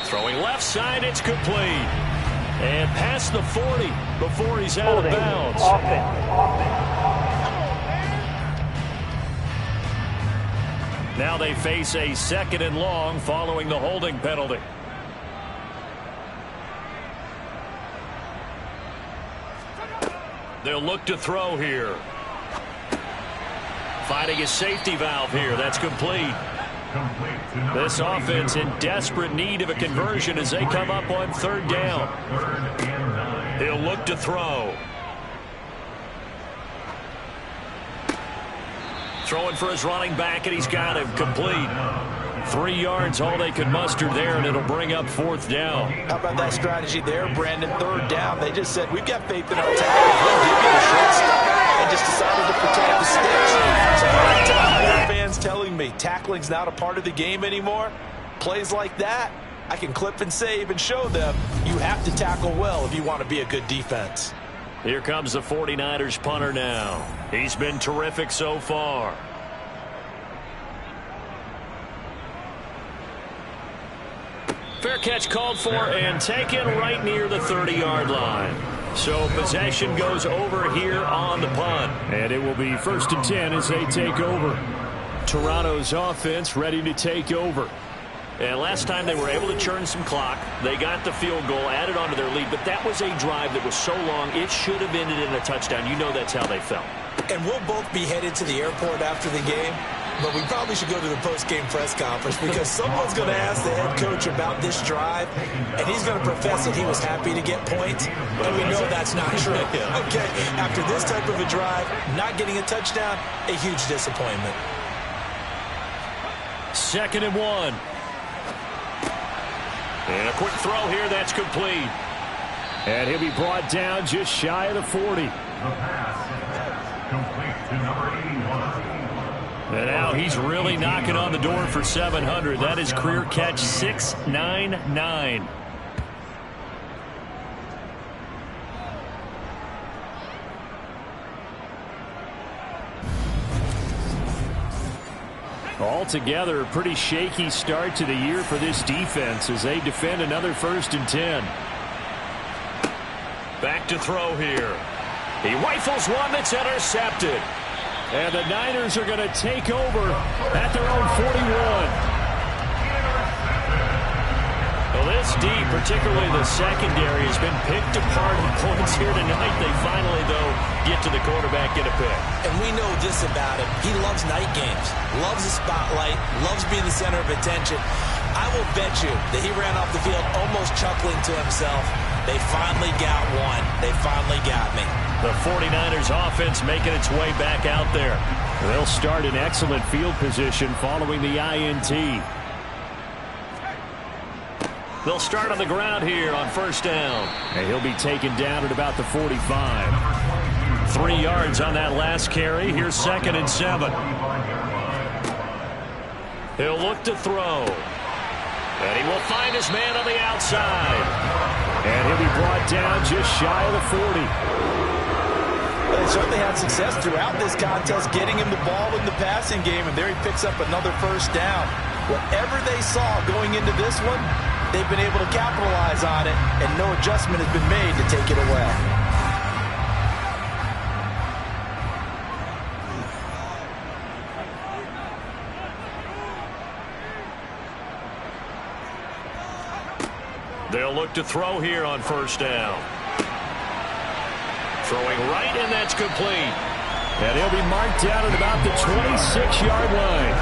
Throwing left side, it's complete. And past the 40 before he's out of bounds. Now they face a 2nd and long following the holding penalty. They'll look to throw here. Finding a safety valve here. That's complete. This offense in desperate need of a conversion as they come up on 3rd down. He'll look to throw. Throwing for his running back, and he's got him complete. 3 yards, all they could muster there, and it'll bring up 4th down. How about that strategy there, Brandon? 3rd down. They just said, we've got faith in our tackle. We'll give you the short stuff. And just decided to protect the sticks. So every time I hear fans telling me tackling's not a part of the game anymore, plays like that, I can clip and save and show them you have to tackle well if you want to be a good defense. Here comes the 49ers punter now. He's been terrific so far. Fair catch called for and taken right near the 30-yard line. So possession goes over here on the punt. And it will be 1st and 10 as they take over. Toronto's offense ready to take over. And last time they were able to churn some clock. They got the field goal, added on to their lead. But that was a drive that was so long, it should have ended in a touchdown. You know that's how they felt. And we'll both be headed to the airport after the game. But we probably should go to the post-game press conference because someone's going to ask the head coach about this drive, and he's going to profess that he was happy to get points, and we know that's not true. Okay, after this type of a drive, not getting a touchdown, a huge disappointment. 2nd and 1. And a quick throw here, that's complete. And he'll be brought down just shy of the 40. The pass complete to number 81. And now he's really knocking on the door for 700. That is career catch 699. Altogether, a pretty shaky start to the year for this defense as they defend another 1st and 10. Back to throw here. He rifles one that's intercepted. And the Niners are going to take over at their own 41. Well, this deep, particularly the secondary, has been picked apart in points here tonight. They finally, though, get to the quarterback, get a pick. And we know this about him. He loves night games, loves the spotlight, loves being the center of attention. I will bet you that he ran off the field almost chuckling to himself. They finally got one. They finally got me. The 49ers offense making its way back out there. They'll start in excellent field position following the INT. They'll start on the ground here on first down. And he'll be taken down at about the 45. 3 yards on that last carry. Here's 2nd and 7. He'll look to throw. And he will find his man on the outside. And he'll be brought down just shy of the 40. They certainly had success throughout this contest getting him the ball in the passing game, and there he picks up another first down. Whatever they saw going into this one, they've been able to capitalize on it, and no adjustment has been made to take it away. They'll look to throw here on first down. Throwing right, and that's complete. And he'll be marked down at about the 26-yard line.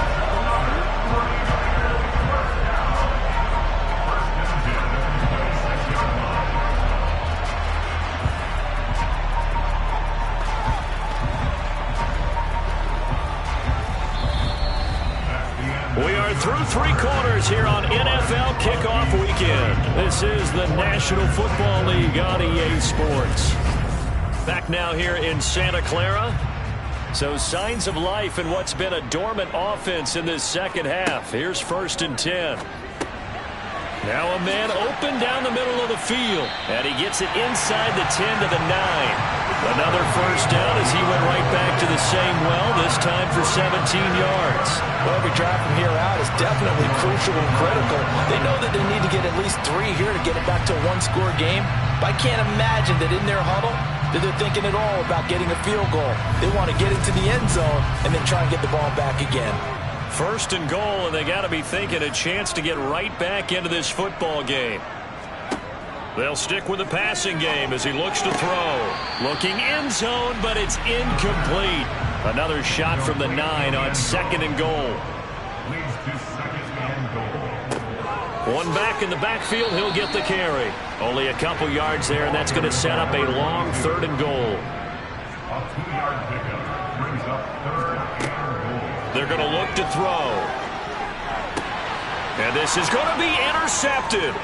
We are through 3 quarters here on NFL Kickoff Weekend. This is the National Football League on EA Sports. Back now here in Santa Clara. So signs of life in what's been a dormant offense in this second half. Here's 1st and 10. Now a man open down the middle of the field. And he gets it inside the 10 to the 9. Another first down as he went right back to the same well, this time for 17 yards. Well, every drive from here out is definitely crucial and critical. They know that they need to get at least 3 here to get it back to a 1-score game. But I can't imagine that in their huddle that they're thinking at all about getting a field goal. They want to get into the end zone and then try and get the ball back again. 1st and goal, and they got to be thinking a chance to get right back into this football game. They'll stick with the passing game as he looks to throw. Looking end zone, but it's incomplete. Another shot from the 9 on 2nd and goal. Leads to 2nd and goal. One back in the backfield, he'll get the carry. Only a couple yards there, and that's going to set up a long 3rd and goal. A 2-yard pickup brings up 3rd and goal. They're going to look to throw. And this is going to be intercepted.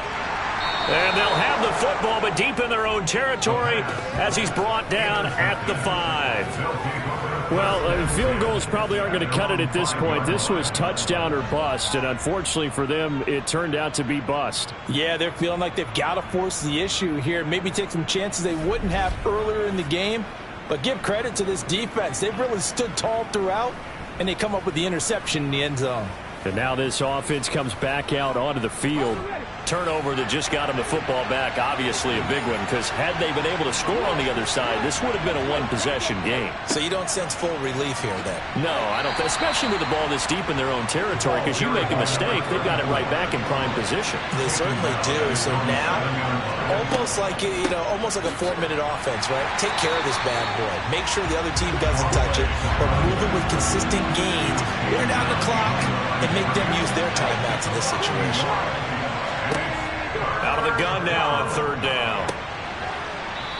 And they'll have the football, but deep in their own territory as he's brought down at the 5. Well, field goals probably aren't going to cut it at this point. This was touchdown or bust, and unfortunately for them, it turned out to be bust. Yeah, they're feeling like they've got to force the issue here. Maybe take some chances they wouldn't have earlier in the game. But give credit to this defense. They've really stood tall throughout, and they come up with the interception in the end zone. And now this offense comes back out onto the field. Turnover that just got him the football back, obviously a big one, because had they been able to score on the other side, this would have been a 1-possession game. So you don't sense full relief here then? No, I don't, especially with the ball this deep in their own territory, because you make a mistake, they've got it right back in prime position. They certainly do. So now, almost like almost like a 4-minute offense, right? Take care of this bad boy. Make sure the other team doesn't touch it, but move it with consistent gains. Wear down the clock and make them use their timeouts in this situation. Out of the gun now on 3rd down.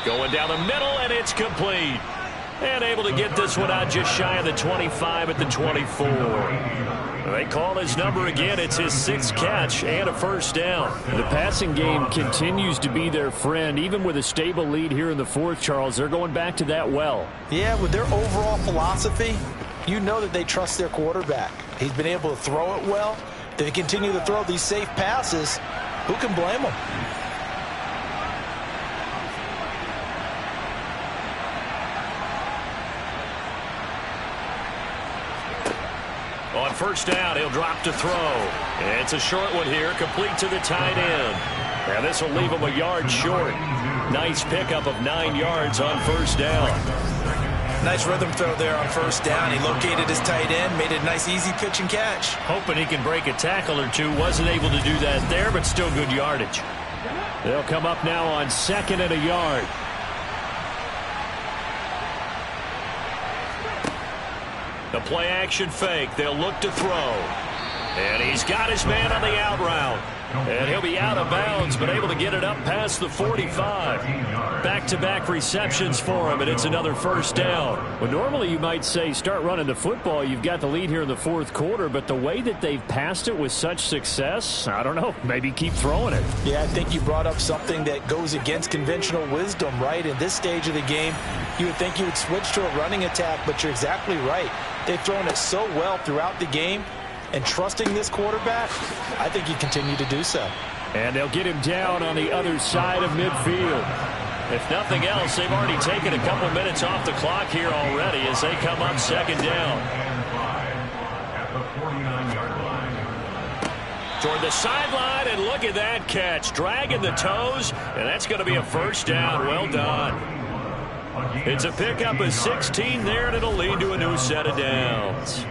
Going down the middle, and it's complete. And able to get this one out just shy of the 25 at the 24. They call his number again. It's his 6th catch and a first down. The passing game continues to be their friend. Even with a stable lead here in the 4th, Charles, they're going back to that well. Yeah, with their overall philosophy, you know that they trust their quarterback. He's been able to throw it well. They continue to throw these safe passes. Who can blame them? On first down, he'll drop to throw. It's a short one here, complete to the tight end. And this will leave him a yard short. Nice pickup of 9 yards on first down. Nice rhythm throw there on first down. He located his tight end, made it a nice easy pitch and catch. Hoping he can break a tackle or two. Wasn't able to do that there, but still good yardage. They'll come up now on 2nd and a yard. The play action fake. They'll look to throw. And he's got his man on the out route. And he'll be out of bounds, but able to get it up past the 45. Back-to-back receptions for him, and it's another first down. Well, normally you might say start running the football. You've got the lead here in the fourth quarter, but the way that they've passed it with such success, I don't know, maybe keep throwing it. Yeah, I think you brought up something that goes against conventional wisdom, right? In this stage of the game, you would think you would switch to a running attack, but you're exactly right. They've thrown it so well throughout the game. And trusting this quarterback, I think you continue to do so. And they'll get him down on the other side of midfield. If nothing else, they've already taken a couple minutes off the clock here already as they come up 2nd down. At the 49-yard line. Toward the sideline, and look at that catch. Dragging the toes, and that's going to be a first down. Well done. It's a pickup of 16 there, and it'll lead to a new set of downs.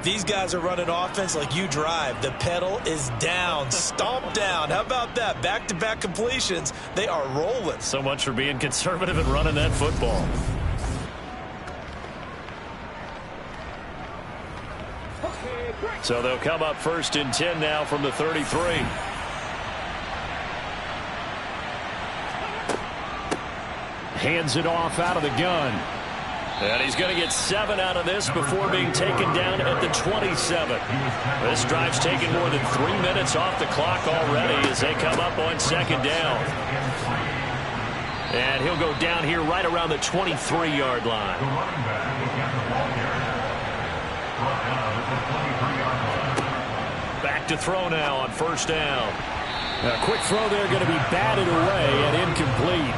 These guys are running offense like you drive. The pedal is down, stomp down. How about that? Back-to-back completions. They are rolling. So much for being conservative and running that football. So they'll come up 1st and 10 now from the 33. Hands it off out of the gun. And he's going to get 7 out of this before being taken down at the 27. This drive's taken more than 3 minutes off the clock already as they come up on 2nd down. And he'll go down here right around the 23-yard line. Back to throw now on 1st down. A quick throw there, going to be batted away and incomplete.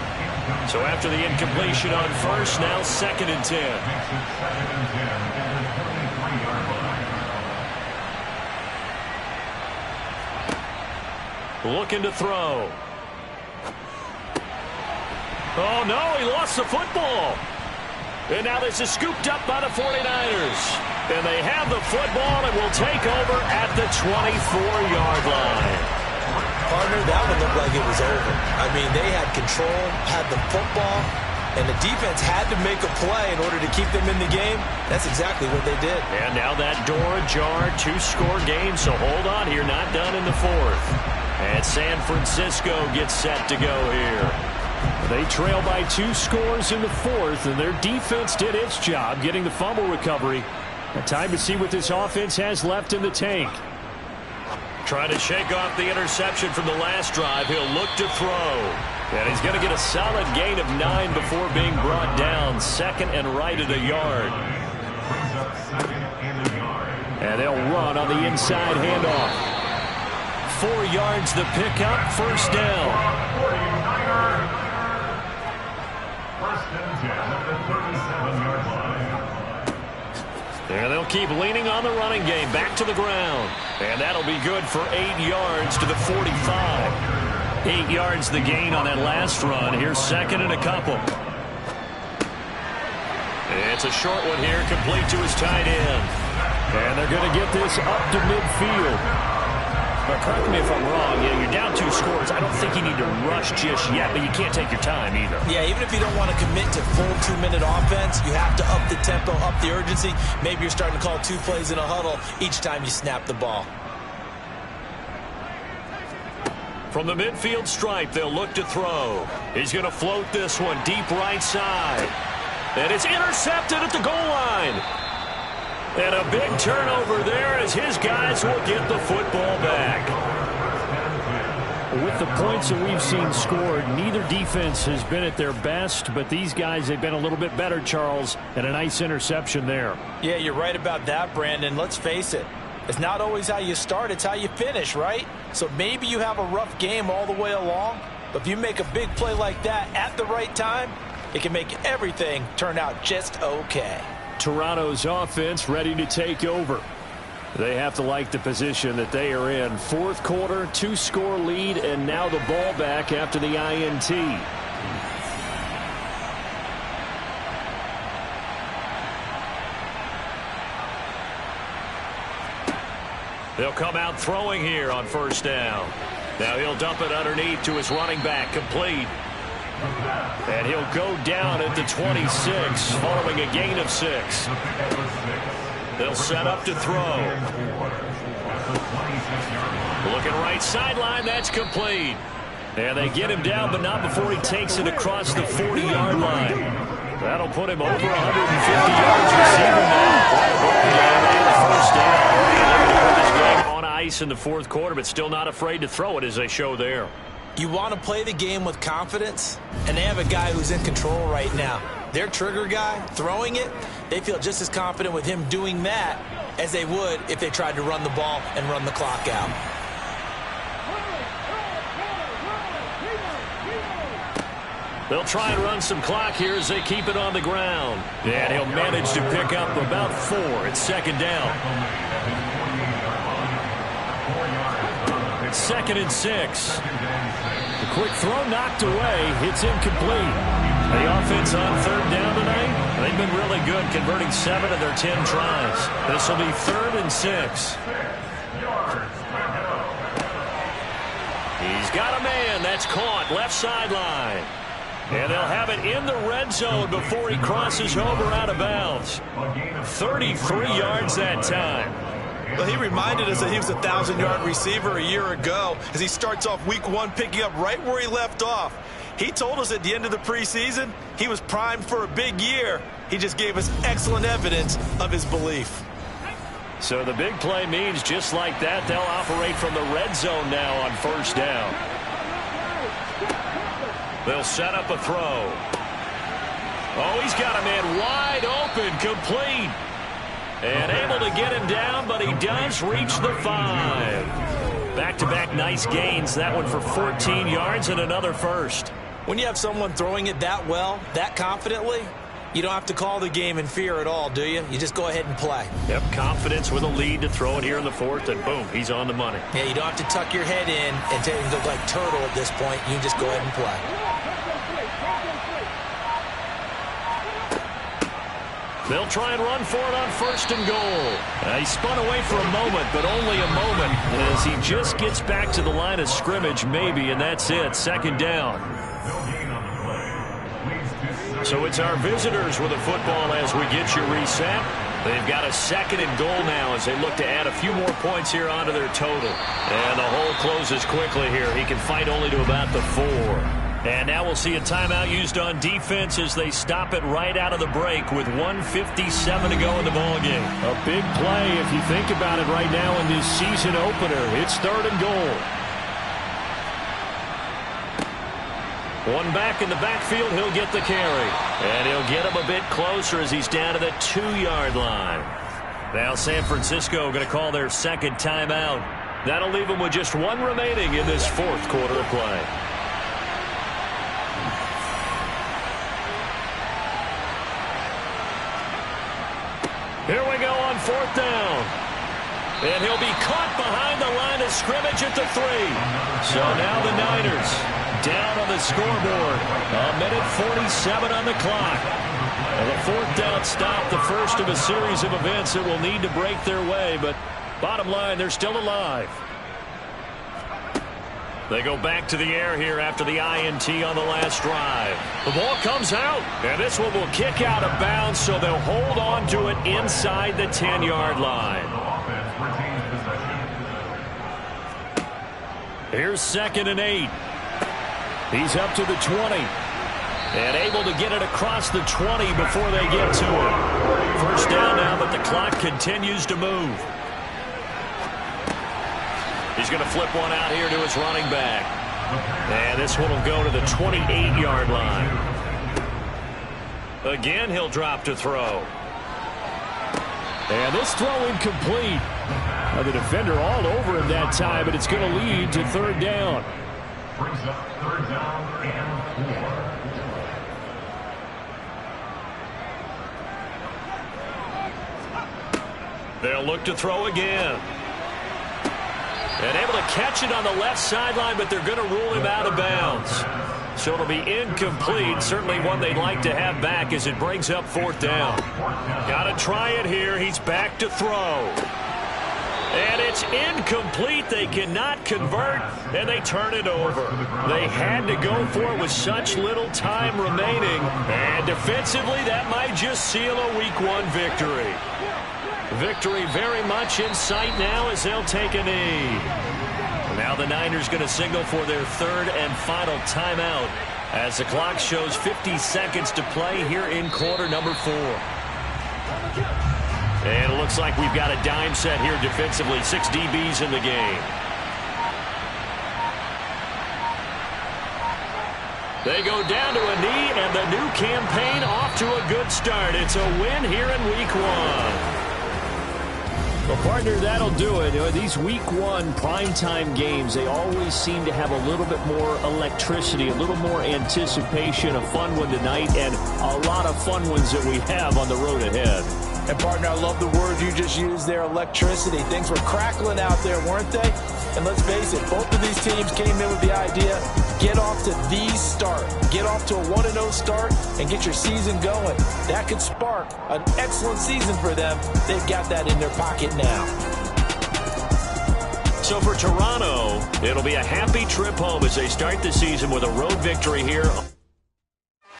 So after the incompletion on 1st, now 2nd and 10. Looking to throw. Oh, no, he lost the football. And now this is scooped up by the 49ers. And they have the football and will take over at the 24-yard line. Partner, that one looked like it was over. I mean, they had control, had the football, and the defense had to make a play in order to keep them in the game. That's exactly what they did. And now that door ajar, 2-score game, so hold on here, not done in the 4th. And San Francisco gets set to go here. They trail by 2 scores in the 4th, and their defense did its job getting the fumble recovery. Now time to see what this offense has left in the tank. Trying to shake off the interception from the last drive. He'll look to throw. And he's going to get a solid gain of 9 before being brought down. 2nd and right at a yard. And they'll run on the inside handoff. 4 yards the pickup. 1st down. 1st and 10 at the 37-yard line. There they'll keep leaning on the running game. Back to the ground. And that'll be good for 8 yards to the 45. 8 yards the gain on that last run. Here's 2nd and a couple. It's a short one here, complete to his tight end. And they're going to get this up to midfield. But correct me if I'm wrong, you're down 2 scores. I don't think you need to rush just yet, but you can't take your time either. Yeah, even if you don't want to commit to full 2-minute offense, you have to up the tempo, up the urgency. Maybe you're starting to call 2 plays in a huddle each time you snap the ball. From the midfield stripe, they'll look to throw. He's going to float this one deep right side. And it's intercepted at the goal line. And a big turnover there as his guys will get the football back. With the points that we've seen scored, neither defense has been at their best, but these guys have been a little bit better, Charles, and a nice interception there. Yeah, you're right about that, Brandon. Let's face it. It's not always how you start, it's how you finish, right? So maybe you have a rough game all the way along, but if you make a big play like that at the right time, it can make everything turn out just okay. Toronto's offense ready to take over. They have to like the position that they are in. 4th quarter, 2-score lead, and now the ball back after the INT. They'll come out throwing here on first down. Now he'll dump it underneath to his running back, complete. And he'll go down at the 26, following a gain of 6. They'll set up to throw. Looking right sideline, that's complete. And they get him down, but not before he takes it across the 40-yard line. That'll put him over 150 yards receiving now. First down. This game on ice in the fourth quarter, but still not afraid to throw it as they show there. You want to play the game with confidence, and they have a guy who's in control right now. Their trigger guy, throwing it, they feel just as confident with him doing that as they would if they tried to run the ball and run the clock out. They'll try and run some clock here as they keep it on the ground. And he'll manage to pick up about 4. It's second down. It's 2nd and 6. The quick throw knocked away. It's incomplete. The offense on third down tonight, they've been really good, converting 7 of their 10 tries. This will be 3rd and 6. He's got a man. That's caught. Left sideline. And they'll have it in the red zone before he crosses over out of bounds. 33 yards that time. Well, he reminded us that he was a 1,000-yard receiver a year ago as he starts off week 1 picking up right where he left off. He told us at the end of the preseason he was primed for a big year. He just gave us excellent evidence of his belief. So the big play means just like that, they'll operate from the red zone now on first down. They'll set up a throw. Oh, he's got a man wide open, complete. And able to get him down, but he does reach the 5. Back-to-back nice gains. That one for 14 yards and another first. When you have someone throwing it that well, that confidently, you don't have to call the game in fear at all, do you? You just go ahead and play. Yep, confidence with a lead to throw it here in the 4th, and boom, he's on the money. Yeah, you don't have to tuck your head in and look like turtle at this point. You just go ahead and play. They'll try and run for it on 1st and goal. He spun away for a moment, but only a moment, as he just gets back to the line of scrimmage, maybe, and that's it. 2nd down. So it's our visitors with the football as we get you reset. They've got a 2nd and goal now as they look to add a few more points here onto their total. And the hole closes quickly here. He can fight only to about the 4. And now we'll see a timeout used on defense as they stop it right out of the break with 1:57 to go in the ballgame. A big play if you think about it right now in this season opener. It's 3rd and goal. One back in the backfield, he'll get the carry. And he'll get him a bit closer as he's down to the 2-yard line. Now San Francisco going to call their 2nd timeout. That'll leave them with just 1 remaining in this 4th quarter of play. Here we go on 4th down. And he'll be caught behind the line of scrimmage at the 3. So now the Niners down on the scoreboard. 1:47 on the clock. And the 4th down stop, the first of a series of events that will need to break their way. But bottom line, they're still alive. They go back to the air here after the INT on the last drive. The ball comes out, and this one will kick out of bounds, so they'll hold on to it inside the 10-yard line. Here's 2nd and 8. He's up to the 20. And able to get it across the 20 before they get to it. First down now, but the clock continues to move. He's going to flip one out here to his running back. And this one will go to the 28-yard line. Again, he'll drop to throw. And this throw incomplete. The defender all over him that time, but it's going to lead to 3rd down. Brings up 3rd down and 4. They'll look to throw again. And able to catch it on the left sideline, but they're going to rule him out of bounds. So it'll be incomplete. Certainly one they'd like to have back as it brings up 4th down. Got to try it here. He's back to throw. And it's incomplete. They cannot convert, and they turn it over. They had to go for it with such little time remaining. And defensively, that might just seal a Week 1 victory. Victory very much in sight now as they'll take a knee. Now the Niners going to signal for their third and final timeout as the clock shows 50 seconds to play here in quarter number 4. And it looks like we've got a dime set here defensively. 6 DBs in the game. They go down to a knee, and the new campaign off to a good start. It's a win here in Week 1. Well, partner, that'll do it. These Week 1 primetime games, they always seem to have a little bit more electricity, a little more anticipation, a fun one tonight, and a lot of fun ones that we have on the road ahead. And, partner, I love the word you just used there, electricity. Things were crackling out there, weren't they? And let's face it, both of these teams came in with the idea, get off to the start. Get off to a 1-0 start and get your season going. That could spark an excellent season for them. They've got that in their pocket now. So for Toronto, it'll be a happy trip home as they start the season with a road victory here.